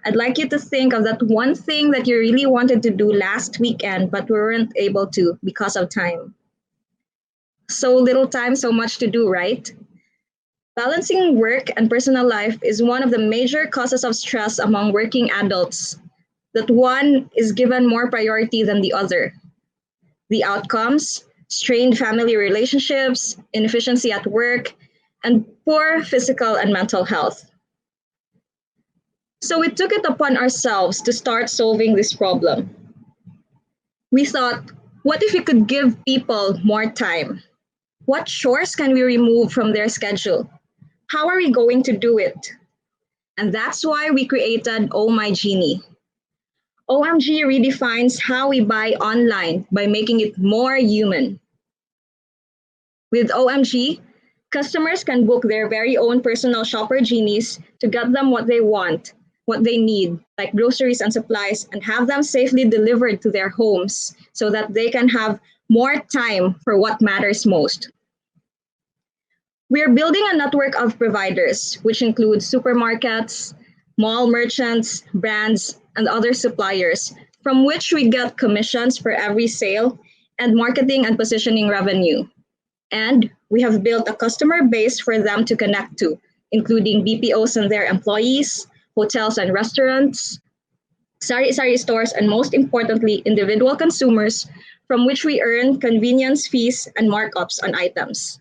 I'd like you to think of that one thing that you really wanted to do last weekend but weren't able to because of time. So little time, so much to do, right? Balancing work and personal life is one of the major causes of stress among working adults, that one is given more priority than the other. The outcomes: strained family relationships, inefficiency at work, and poor physical and mental health. So we took it upon ourselves to start solving this problem. We thought, what if we could give people more time? What chores can we remove from their schedule? How are we going to do it? And that's why we created Oh My Genie. OMG redefines how we buy online by making it more human. With OMG, customers can book their very own personal shopper genies to get them what they want, what they need, like groceries and supplies, and have them safely delivered to their homes so that they can have more time for what matters most. We're building a network of providers, which includes supermarkets, mall merchants, brands, and other suppliers, from which we get commissions for every sale and marketing and positioning revenue. And we have built a customer base for them to connect to, including BPOs and their employees, hotels and restaurants, sari-sari stores, and most importantly, individual consumers, from which we earn convenience fees and markups on items.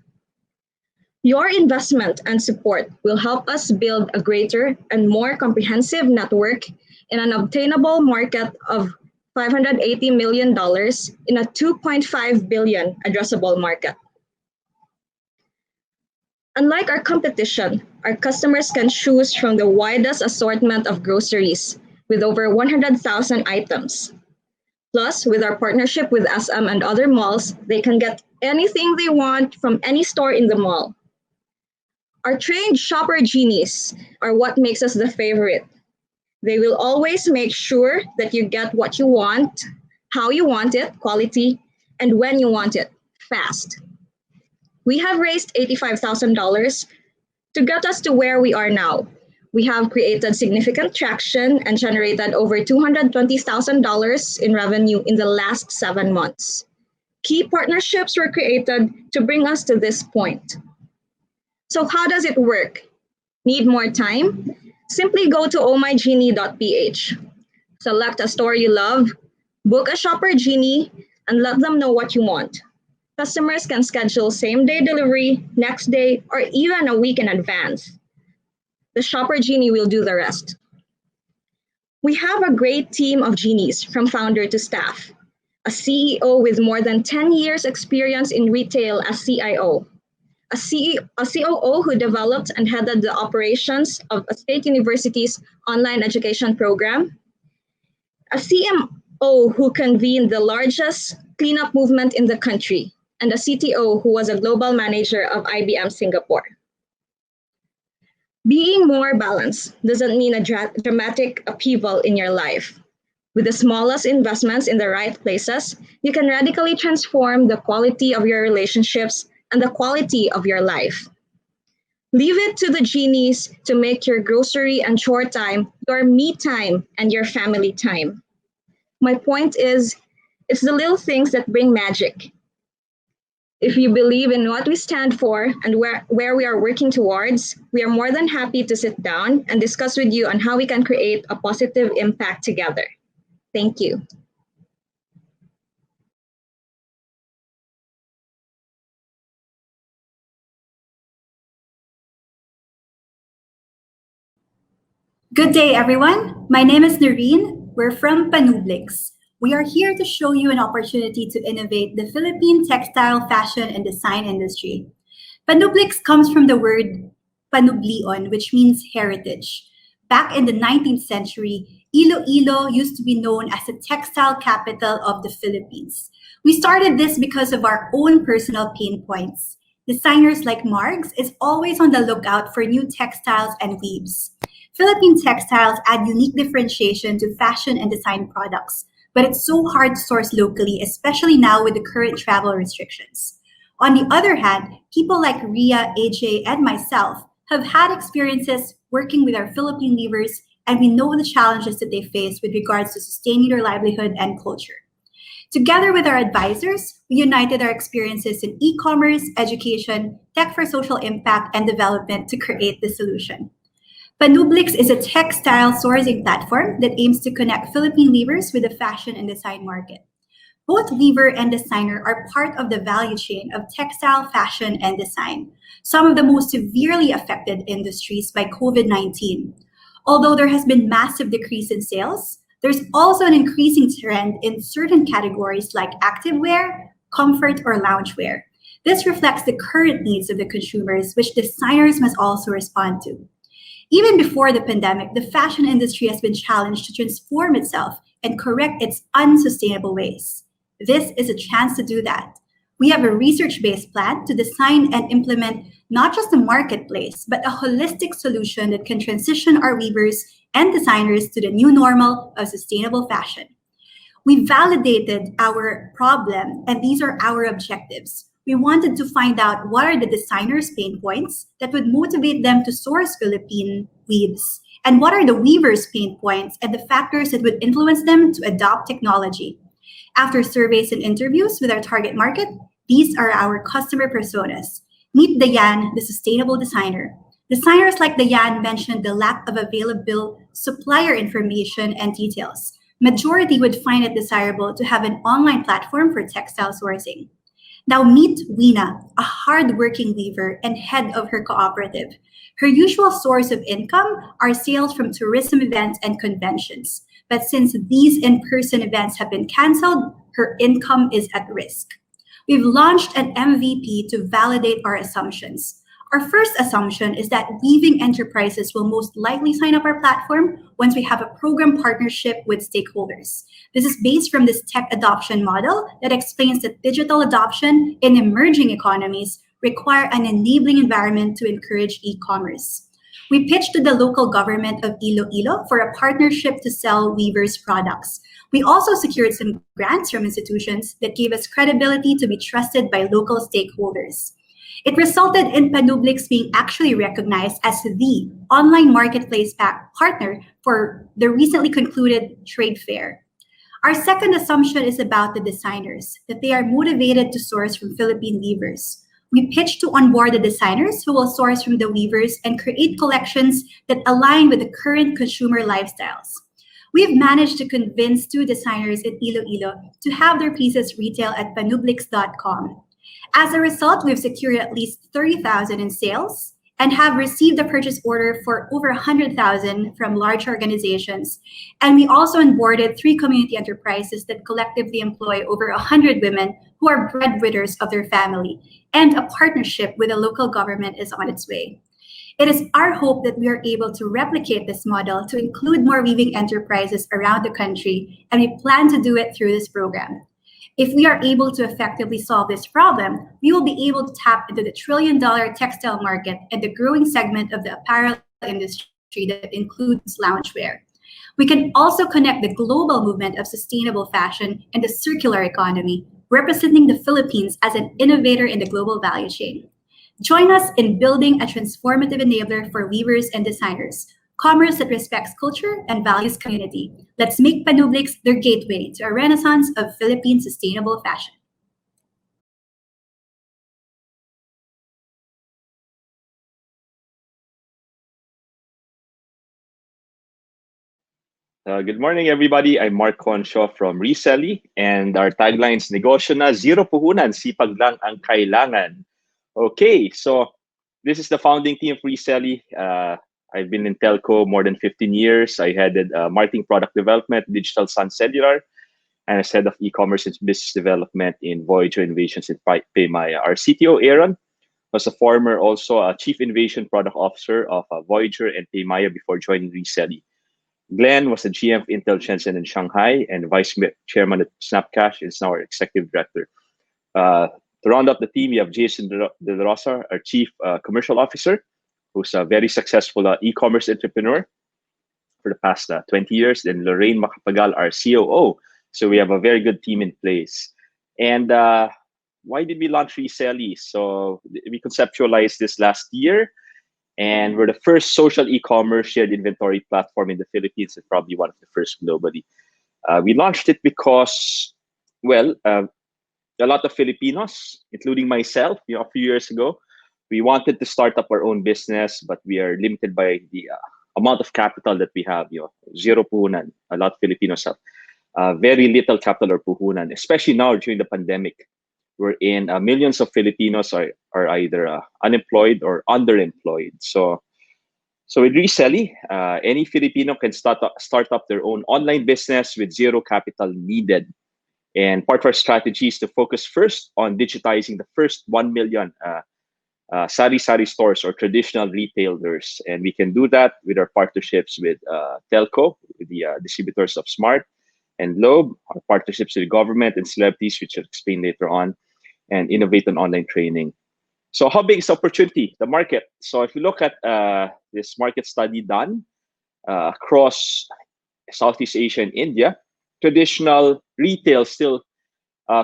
Your investment and support will help us build a greater and more comprehensive network in an obtainable market of $580 million in a $2.5 billion addressable market. Unlike our competition, our customers can choose from the widest assortment of groceries with over 100,000 items. Plus, with our partnership with SM and other malls, they can get anything they want from any store in the mall. Our trained shopper genies are what makes us the favorite. They will always make sure that you get what you want, how you want it, quality, and when you want it, fast. We have raised $85,000 to get us to where we are now. We have created significant traction and generated over $220,000 in revenue in the last 7 months. Key partnerships were created to bring us to this point. So how does it work? Need more time? Simply go to ohmygenie.ph. Select a store you love, book a shopper genie, and let them know what you want. Customers can schedule same-day delivery, next day, or even a week in advance. The shopper genie will do the rest. We have a great team of genies from founder to staff. A CEO with more than 10 years experience in retail as CIO. A COO who developed and headed the operations of a state university's online education program. A CMO who convened the largest cleanup movement in the country. And a CTO who was a global manager of IBM Singapore. Being more balanced doesn't mean a dramatic upheaval in your life. With the smallest investments in the right places, you can radically transform the quality of your relationships and the quality of your life. Leave it to the genies to make your grocery and chore time your me time and your family time. My point is, it's the little things that bring magic. If you believe in what we stand for and where we are working towards, we are more than happy to sit down and discuss with you on how we can create a positive impact together. Thank you.
Good day, everyone. My name is Noreen. We're from Panublix. We are here to show you an opportunity to innovate the Philippine textile, fashion, and design industry. Panublix comes from the word panublion, which means heritage. Back in the 19th century, Iloilo used to be known as the textile capital of the Philippines. We started this because of our own personal pain points. Designers like Margs is always on the lookout for new textiles and weaves. Philippine textiles add unique differentiation to fashion and design products, but it's so hard to source locally, especially now with the current travel restrictions. On the other hand, people like Ria, AJ, and myself have had experiences working with our Philippine weavers, and we know the challenges that they face with regards to sustaining their livelihood and culture. Together with our advisors, we united our experiences in e-commerce, education, tech for social impact, and development to create the solution. Panublix is a textile sourcing platform that aims to connect Philippine weavers with the fashion and design market. Both weaver and designer are part of the value chain of textile, fashion, and design, some of the most severely affected industries by COVID-19. Although there has been massive decrease in sales, there's also an increasing trend in certain categories like activewear, comfort, or loungewear. This reflects the current needs of the consumers, which designers must also respond to. Even before the pandemic, the fashion industry has been challenged to transform itself and correct its unsustainable ways. This is a chance to do that. We have a research-based plan to design and implement not just a marketplace, but a holistic solution that can transition our weavers and designers to the new normal of sustainable fashion. We validated our problem, and these are our objectives. We wanted to find out what are the designers' pain points that would motivate them to source Philippine weaves, and what are the weavers' pain points and the factors that would influence them to adopt technology. After surveys and interviews with our target market, these are our customer personas. Meet Dayan, the sustainable designer. Designers like Dayan mentioned the lack of available supplier information and details. Majority would find it desirable to have an online platform for textile sourcing. Now meet Weena, a hard-working weaver and head of her cooperative. Her usual source of income are sales from tourism events and conventions. But since these in-person events have been canceled, her income is at risk. We've launched an MVP to validate our assumptions. Our first assumption is that weaving enterprises will most likely sign up our platform once we have a program partnership with stakeholders. This is based from this tech adoption model that explains that digital adoption in emerging economies require an enabling environment to encourage e-commerce. We pitched to the local government of Iloilo for a partnership to sell weavers' products. We also secured some grants from institutions that gave us credibility to be trusted by local stakeholders. It resulted in Panublix being actually recognized as the online marketplace partner for the recently concluded trade fair. Our second assumption is about the designers, that they are motivated to source from Philippine weavers. We pitched to onboard the designers who will source from the weavers and create collections that align with the current consumer lifestyles. We've managed to convince 2 designers in Iloilo to have their pieces retail at panublix.com. As a result, we've secured at least 30,000 in sales and have received a purchase order for over 100,000 from large organizations. And we also onboarded 3 community enterprises that collectively employ over 100 women who are breadwinners of their family, and a partnership with a local government is on its way. It is our hope that we are able to replicate this model to include more weaving enterprises around the country, and we plan to do it through this program. If we are able to effectively solve this problem, we will be able to tap into the trillion-dollar textile market and the growing segment of the apparel industry that includes loungewear. We can also connect the global movement of sustainable fashion and the circular economy, representing the Philippines as an innovator in the global value chain. Join us in building a transformative enabler for weavers and designers, commerce that respects culture and values community. Let's make Panublix their gateway to a renaissance of Philippine sustainable fashion.
Good morning, everybody. I'm Mark Concho from Reselly, and our tagline is Negosyo na, zero puhunan, sipag lang ang kailangan. Okay, so this is the founding team of Reselly. I've been in telco more than 15 years. I headed marketing product development, Digital Sun Cellular, and as head of e-commerce and business development in Voyager Innovations in Paymaya. Our CTO, Aaron, was a former also chief innovation product officer of Voyager and Paymaya before joining Reselly. Glenn was the GM of Intel Shenzhen in Shanghai and vice chairman at Snapcash and is now our executive director. To round up the team, we have Jason De La Rosa, our chief commercial officer, who's a very successful e-commerce entrepreneur for the past 20 years. And Lorraine Macapagal, our COO, So we have a very good team in place. And why did we launch Reselly? So we conceptualized this last year, and we're the first social e-commerce shared inventory platform in the Philippines, and probably one of the first globally. We launched it because, well, a lot of Filipinos, including myself, a few years ago, we wanted to start up our own business, but we are limited by the amount of capital that we have. Zero puhunan. A lot of Filipinos have very little capital or puhunan, especially now during the pandemic. Wherein millions of Filipinos are either unemployed or underemployed. So with Reselly, any Filipino can start up their own online business with zero capital needed. And part of our strategy is to focus first on digitizing the first 1 million sari-sari stores or traditional retailers. And we can do that with our partnerships with Telco, with the distributors of Smart and Globe, our partnerships with government and celebrities, which I'll explain later on, and innovate on online training. So how big is the opportunity, the market? So if you look at this market study done across Southeast Asia and India, traditional retail still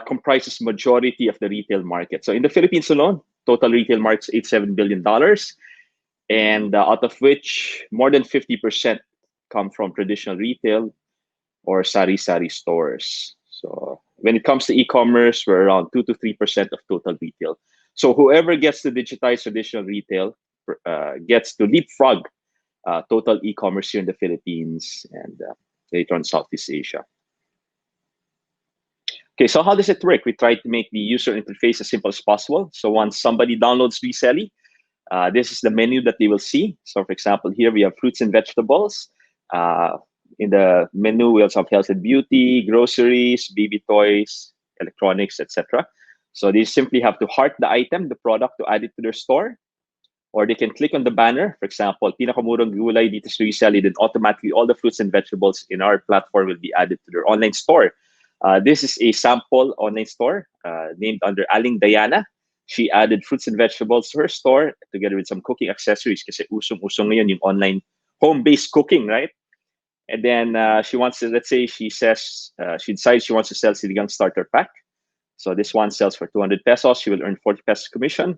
comprises majority of the retail market. So in the Philippines alone, total retail market is $87 billion, and out of which more than 50% come from traditional retail or sari-sari stores. So when it comes to e-commerce, we're around 2 to 3% of total retail. So whoever gets to digitize traditional retail gets to leapfrog total e-commerce here in the Philippines and later on Southeast Asia. Okay, so how does it work? We try to make the user interface as simple as possible. So once somebody downloads Reselly, this is the menu that they will see. So for example, here we have fruits and vegetables. In the menu, we also have health and beauty, groceries, baby toys, electronics, etc. So they simply have to heart the item, the product, to add it to their store. Or they can click on the banner. For example, pinakamurang gulay dito sa Reselly, then automatically all the fruits and vegetables in our platform will be added to their online store. This is a sample online store named under Aling Diana. She added fruits and vegetables to her store together with some cooking accessories kasi usong-usong ngayon yung online home-based cooking, right? And then she wants to, let's say she says, she decides she wants to sell sinigang starter pack. So this one sells for 200 pesos. She will earn 40 pesos commission.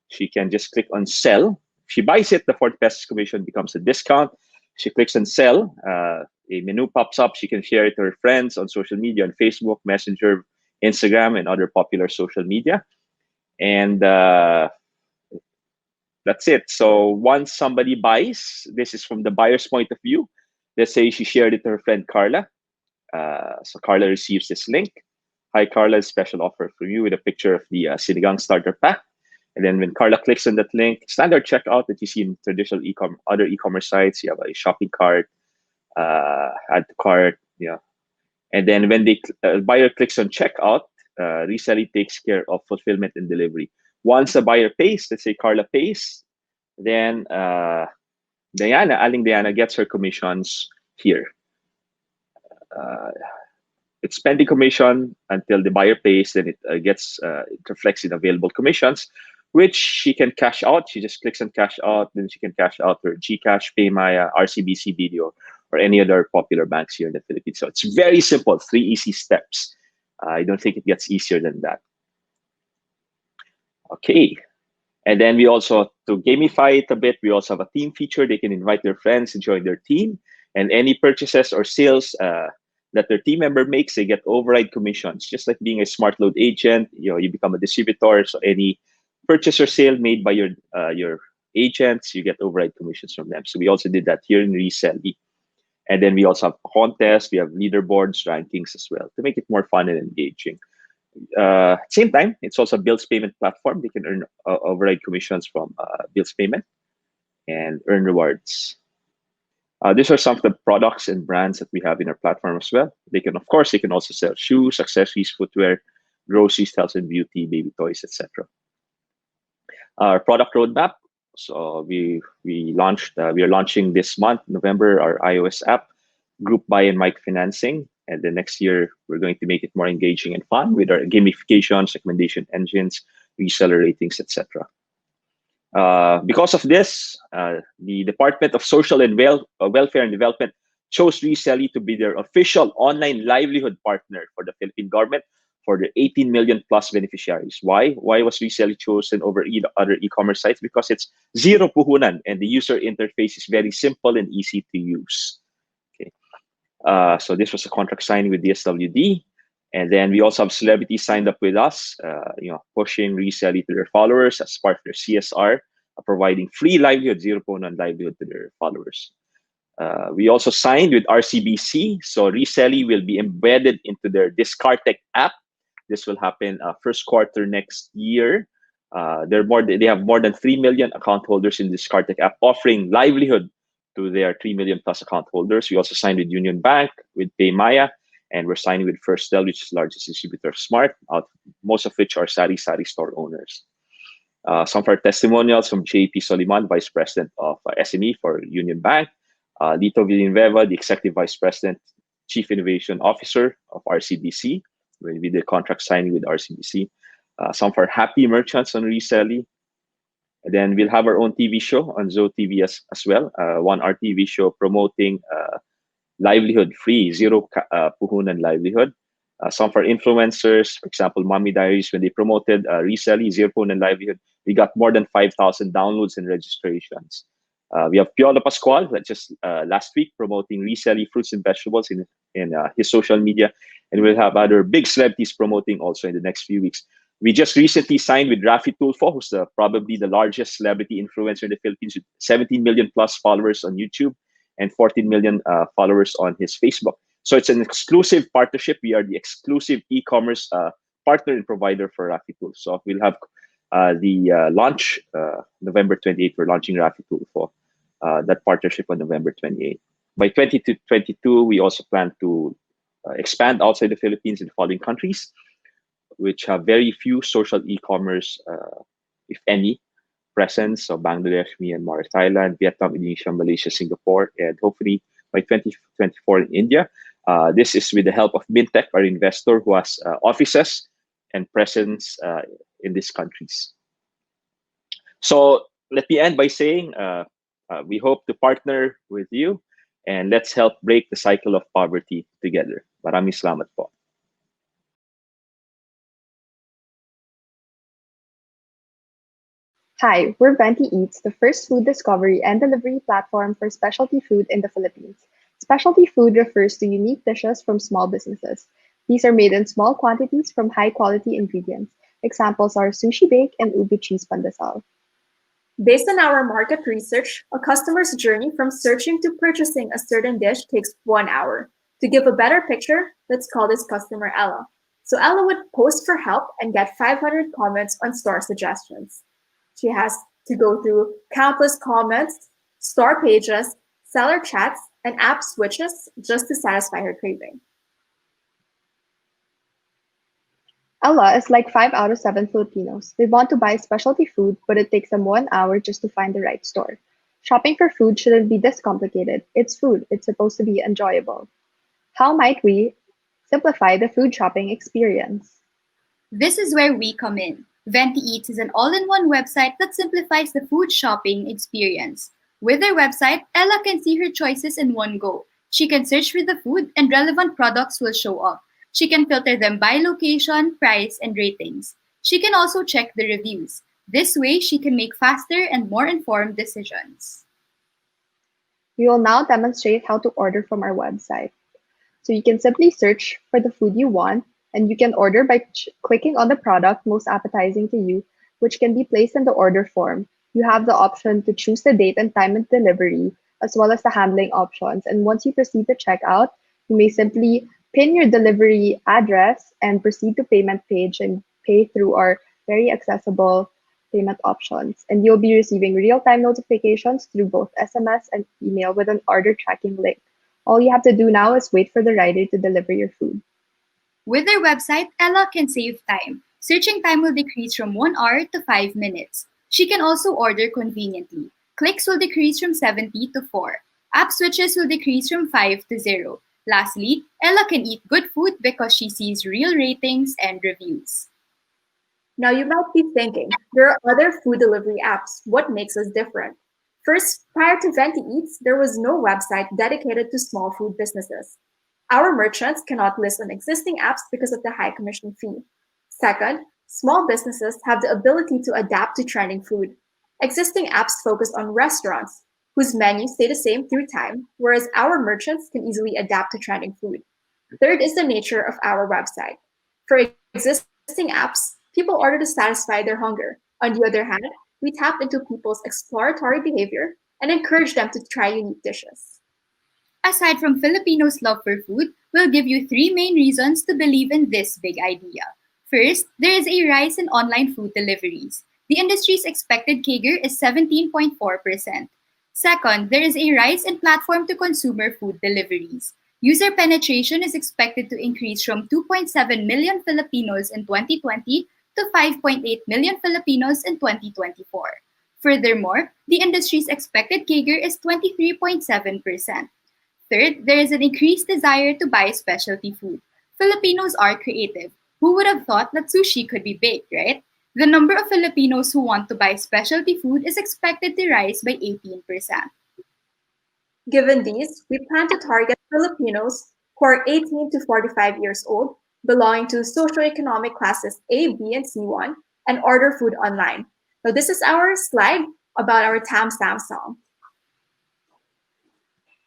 She can just click on sell. If she buys it, the 40 pesos commission becomes a discount. She clicks on sell. A menu pops up. She can share it to her friends on social media, on Facebook, Messenger, Instagram, and other popular social media. And that's it. So once somebody buys, this is from the buyer's point of view. Let's say she shared it to her friend Carla. So Carla receives this link. Hi, Carla, special offer for you with a picture of the sinigang starter pack. And then when Carla clicks on that link, standard checkout that you see in traditional other e-commerce sites, you have a shopping cart, add to cart, yeah. And then when the buyer clicks on checkout, Reselly takes care of fulfillment and delivery. Once the buyer pays, let's say Carla pays, then Aling Diana gets her commissions here. It's pending commission until the buyer pays, then it it reflects in available commissions, which she can cash out. She just clicks on cash out, then she can cash out her GCash, PayMaya, RCBC Video, or any other popular banks here in the Philippines. So it's very simple, 3 easy steps. I don't think it gets easier than that. Okay. And then we also, to gamify it a bit, we also have a team feature. They can invite their friends to join their team. And any purchases or sales that their team member makes, they get override commissions. Just like being a smart load agent, you become a distributor. So any purchase or sale made by your agents, you get override commissions from them. So we also did that here in Reselly. And then we also have contests, we have leaderboards, rankings as well to make it more fun and engaging. Same time, it's also a bills payment platform. They can earn override commissions from bills payment and earn rewards. These are some of the products and brands that we have in our platform as well. They can, of course, they can also sell shoes, accessories, footwear, groceries, health and beauty, baby toys, etc. Our product roadmap. So we are launching this month, November, our iOS app, group buy and microfinancing. And then next year, we're going to make it more engaging and fun with our gamifications, recommendation engines, reseller ratings, etc. Because of this, the Department of Social and Welfare and Development chose Reselly to be their official online livelihood partner for the Philippine government for the 18 million plus beneficiaries. Why? Why was Reselly chosen over other e-commerce sites? Because it's zero puhunan and the user interface is very simple and easy to use. Okay. So this was a contract signing with DSWD. And then we also have celebrities signed up with us, pushing Reselly to their followers as part of their CSR, providing free livelihood, zero puhunan livelihood to their followers. We also signed with RCBC, so Reselly will be embedded into their Discartech app. This will happen first quarter next year. They have more than 3 million account holders in the Discartech app, offering livelihood to their 3 million plus account holders. We also signed with Union Bank, with Paymaya, and we're signing with Firstel, which is the largest distributor of Smart, most of which are Sari store owners. Some of our testimonials from JP Soliman, Vice President of SME for Union Bank, Lito Villanueva, the Executive Vice President, Chief Innovation Officer of RCBC, when we did contract signing with RCBC. Some of our happy merchants on Reselly. And then we'll have our own TV show on Zo TV as well. 1 hour TV show promoting livelihood free, zero puhunan livelihood. Some of our influencers, for example, Mommy Diaries, when they promoted Reselly, zero puhunan livelihood, we got more than 5,000 downloads and registrations. We have Piolo Pascual, that just last week promoting Reselly fruits and vegetables in his social media. And we'll have other big celebrities promoting also in the next few weeks. We just recently signed with Rafi Tulfo, who's probably the largest celebrity influencer in the Philippines, with 17 million plus followers on YouTube and 14 million followers on his Facebook. So it's an exclusive partnership. We are the exclusive e-commerce partner and provider for Rafi Tulfo. So we'll have the launch November 28th. We're launching Rafi Tulfo, that partnership on November 28th. By 2022, we also plan to expand outside the Philippines in the following countries, which have very few social e-commerce, if any, presence. So Bangladesh, Myanmar, Thailand, Vietnam, Indonesia, Malaysia, Singapore, and hopefully by 2024 in India. This is with the help of Mintech, our investor, who has offices and presence in these countries. So let me end by saying we hope to partner with you, and let's help break the cycle of poverty together. Maraming salamat po.
Hi, we're Venti Eats, the first food discovery and delivery platform for specialty food in the Philippines. Specialty food refers to unique dishes from small businesses. These are made in small quantities from high-quality ingredients. Examples are sushi bake and ubi cheese pandesal.
Based on our market research, a customer's journey from searching to purchasing a certain dish takes 1 hour. To give a better picture, let's call this customer Ella. So Ella would post for help and get 500 comments on store suggestions. She has to go through countless comments, store pages, seller chats, and app switches just to satisfy her craving.
Ella is like 5 out of 7 Filipinos. They want to buy specialty food, but it takes them 1 hour just to find the right store. Shopping for food shouldn't be this complicated. It's food. It's supposed to be enjoyable. How might we simplify the food shopping experience?
This is where we come in. Venti Eats is an all-in-one website that simplifies the food shopping experience. With their website, Ella can see her choices in one go. She can search for the food and relevant products will show up. She can filter them by location, price, and ratings. She can also check the reviews. This way, she can make faster and more informed decisions.
We will now demonstrate how to order from our website. So you can simply search for the food you want, and you can order by clicking on the product most appetizing to you, which can be placed in the order form. You have the option to choose the date and time of delivery, as well as the handling options. And once you proceed to checkout, you may simply pin your delivery address and proceed to payment page and pay through our very accessible payment options. And you'll be receiving real-time notifications through both SMS and email with an order tracking link. All you have to do now is wait for the rider to deliver your food.
With their website, Ella can save time. Searching time will decrease from 1 hour to 5 minutes. She can also order conveniently. Clicks will decrease from 70 to 4. App switches will decrease from 5 to 0. Lastly, Ella can eat good food because she sees real ratings and reviews.
Now you might be thinking, there are other food delivery apps. What makes us different? First, prior to Venti Eats, there was no website dedicated to small food businesses. Our merchants cannot list on existing apps because of the high commission fee. Second, small businesses have the ability to adapt to trending food. Existing apps focus on restaurants, whose menus stay the same through time, whereas our merchants can easily adapt to trending food. Third is the nature of our website. For existing apps, people order to satisfy their hunger. On the other hand, we tap into people's exploratory behavior and encourage them to try unique dishes.
Aside from Filipinos' love for food, we'll give you three main reasons to believe in this big idea. First, there is a rise in online food deliveries. The industry's expected CAGR is 17.4%. Second, there is a rise in platform-to-consumer food deliveries. User penetration is expected to increase from 2.7 million Filipinos in 2020 to 5.8 million Filipinos in 2024. Furthermore, the industry's expected CAGR is 23.7%. Third, there is an increased desire to buy specialty food. Filipinos are creative. Who would have thought that sushi could be baked, right? The number of Filipinos who want to buy specialty food is expected to rise by 18%.
Given these, we plan to target Filipinos who are 18 to 45 years old, belonging to socioeconomic classes A, B, and C1, and order food online. Now, this is our slide about our Tam Sam song.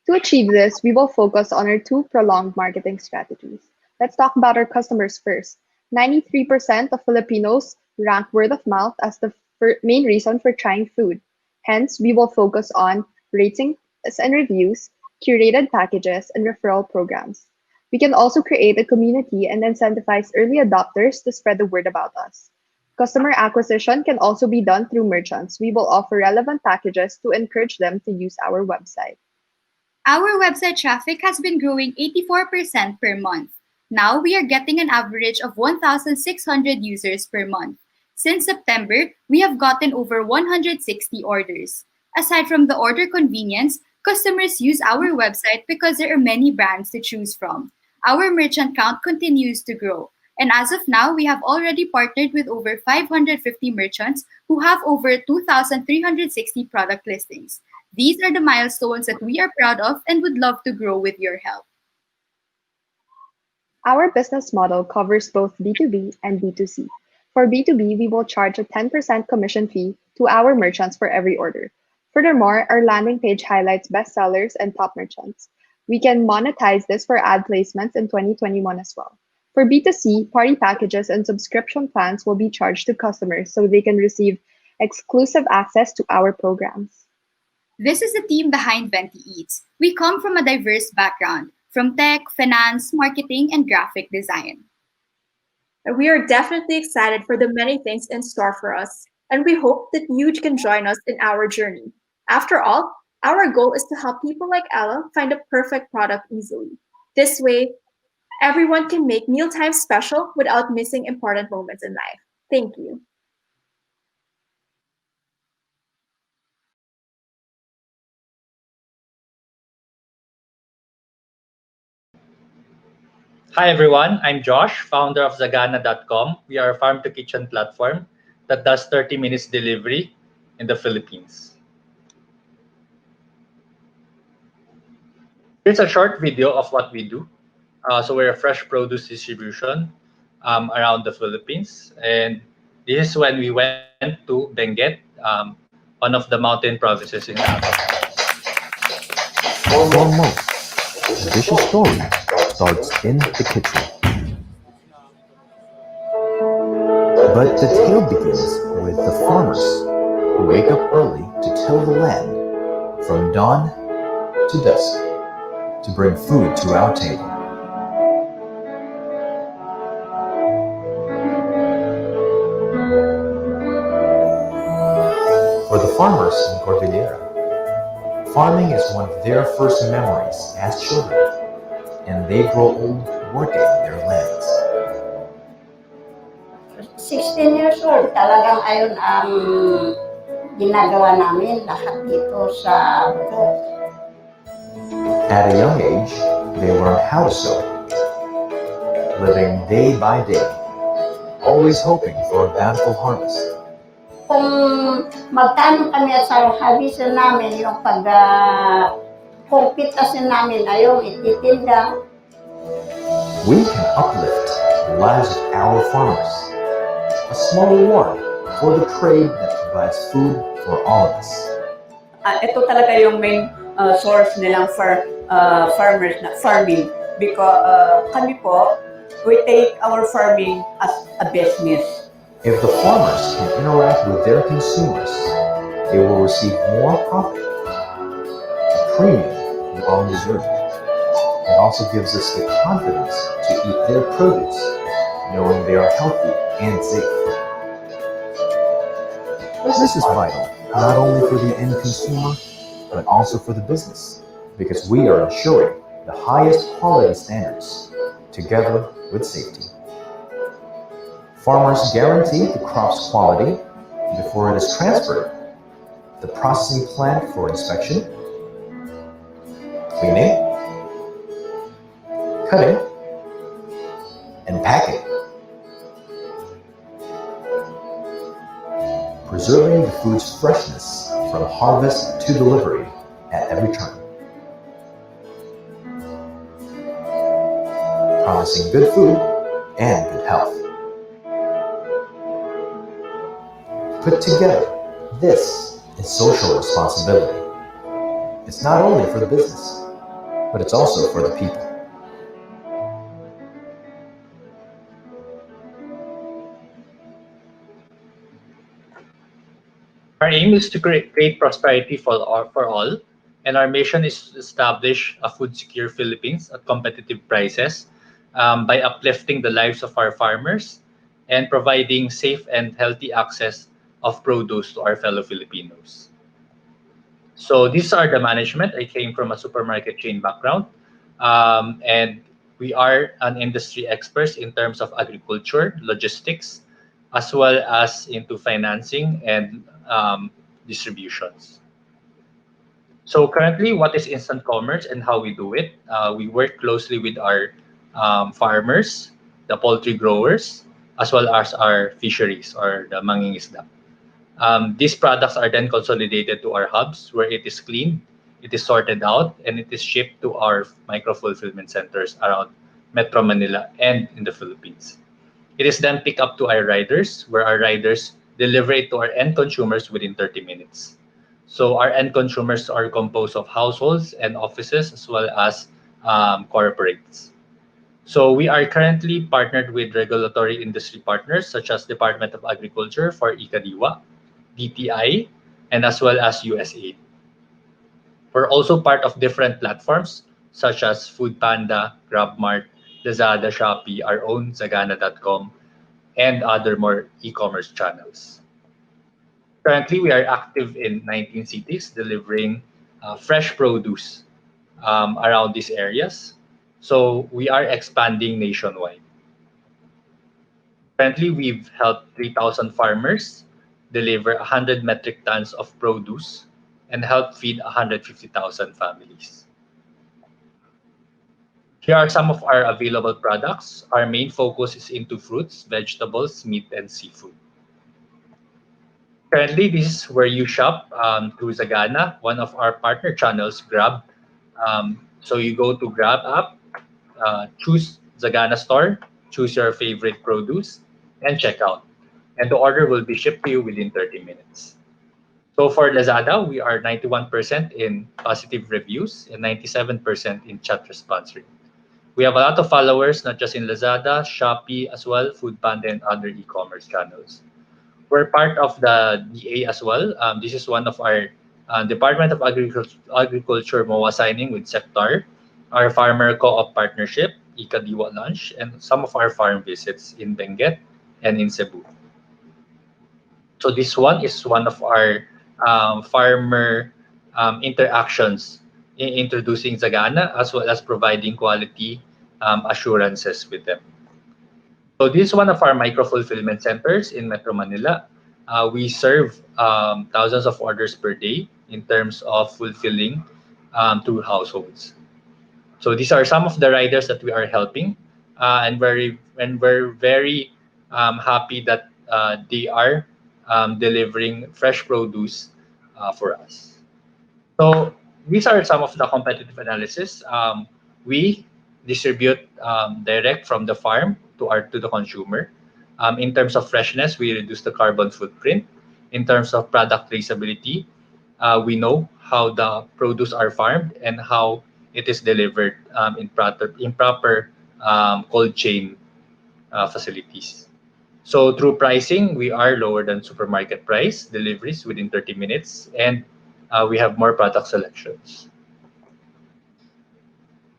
To achieve this, we will focus on our two prolonged marketing strategies. Let's talk about our customers first. 93% of Filipinos rank word of mouth as the main reason for trying food. Hence, we will focus on ratings and reviews, curated packages, and referral programs. We can also create a community and incentivize early adopters to spread the word about us. Customer acquisition can also be done through merchants. We will offer relevant packages to encourage them to use our website.
Our website traffic has been growing 84% per month. Now we are getting an average of 1,600 users per month. Since September, we have gotten over 160 orders. Aside from the order convenience, customers use our website because there are many brands to choose from. Our merchant count continues to grow. And as of now, we have already partnered with over 550 merchants who have over 2,360 product listings. These are the milestones that we are proud of and would love to grow with your help.
Our business model covers both B2B and B2C. For B2B, we will charge a 10% commission fee to our merchants for every order. Furthermore, our landing page highlights bestsellers and top merchants. We can monetize this for ad placements in 2021 as well. For B2C, party packages and subscription plans will be charged to customers so they can receive exclusive access to our programs.
This is the team behind Venti Eats. We come from a diverse background, from tech, finance, marketing, and graphic design.
We are definitely excited for the many things in store for us, and we hope that you can join us in our journey. After all, our goal is to help people like Ella find a perfect product easily. This way, everyone can make mealtime special without missing important moments in life. Thank you.
Hi everyone, I'm Josh, founder of Zagana.com. We are a farm to kitchen platform that does 30 minutes delivery in the Philippines. Here's a short video of what we do. So we're a fresh produce distribution around the Philippines. And this is when we went to Benguet, one of the mountain provinces in Africa.
For most, the dish's story starts in the kitchen. But the tale begins with the farmers who wake up early to till the land from dawn to dusk to bring food to our table. For the farmers in Cordillera, farming is one of their first memories as children, and they grow old working their lands.
16 years old, talagang ayon ang ginagawa namin lahat dito sa bukid.
At a young age, they learn how to sew, living day by day, always hoping for a bountiful harvest.
kung magkano kami sa habisan namin, yung pag-computasin namin ay yung ititinda.
We can uplift the lives of our farmers. A small reward for the trade that provides food for all of us.
Ito talaga yung main source nilang farmers na farming because kami po, we take our farming as a business.
If the farmers can interact with their consumers, they will receive more profit, a premium well deserved. It also gives us the confidence to eat their produce, knowing they are healthy and safe. This is vital, not only for the end consumer, but also for the business, because we are ensuring the highest quality standards, together with safety. Farmers guarantee the crop's quality before it is transferred, the processing plant for inspection, cleaning, cutting, and packing, preserving the food's freshness from harvest to delivery at every turn. Promising good food and good health. Put together, this is social responsibility. It's not only for the business, but it's also for the people.
Our aim is to create prosperity for all, and our mission is to establish a food-secure Philippines at competitive prices by uplifting the lives of our farmers and providing safe and healthy access of produce to our fellow Filipinos. So these are the management. I came from a supermarket chain background, and we are an industry experts in terms of agriculture, logistics, as well as into financing and distributions. So currently, what is instant commerce and how we do it? We work closely with our farmers, the poultry growers, as well as our fisheries or the mangingisda. These products are then consolidated to our hubs where it is cleaned, it is sorted out, and it is shipped to our micro-fulfillment centers around Metro Manila and in the Philippines. It is then picked up to our riders, where our riders deliver it to our end consumers within 30 minutes. So our end consumers are composed of households and offices as well as corporates. So we are currently partnered with regulatory industry partners such as Department of Agriculture for Ikadiwa, DTI, and as well as USAID. We're also part of different platforms such as Foodpanda, GrabMart, Lazada, Shopee, our own Zagana.com, and other more e-commerce channels. Currently, we are active in 19 cities delivering fresh produce around these areas. So we are expanding nationwide. Currently, we've helped 3,000 farmers deliver 100 metric tons of produce and help feed 150,000 families. Here are some of our available products. Our main focus is into fruits, vegetables, meat, and seafood. Currently, this is where you shop through Zagana, one of our partner channels, Grab. So you go to Grab app, choose Zagana store, choose your favorite produce, and check out. And the order will be shipped to you within 30 minutes. So for Lazada, we are 91% in positive reviews and 97% in chat response rate. We have a lot of followers, not just in Lazada, Shopee as well, Foodpanda, and other e-commerce channels. We're part of the DA as well. This is one of our Department of Agriculture MOA signing with Sector, our farmer co-op partnership, Ikadiwa Lunch, and some of our farm visits in Benguet and in Cebu. So this one is one of our farmer interactions in introducing Zagana as well as providing quality assurances with them. So this is one of our micro-fulfillment centers in Metro Manila. We serve thousands of orders per day in terms of fulfilling through households. So these are some of the riders that we are helping, and we're very happy that they are delivering fresh produce for us. So these are some of the competitive analysis. We distribute direct from the farm to the consumer. In terms of freshness, we reduce the carbon footprint. In terms of product traceability, we know how the produce are farmed and how it is delivered in proper cold chain facilities. So through pricing, we are lower than supermarket price, deliveries within 30 minutes, and we have more product selections.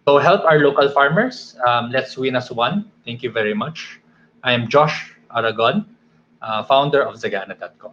So help our local farmers. Let's win as one. Thank you very much. I am Josh Aragon, founder of Zagana.com.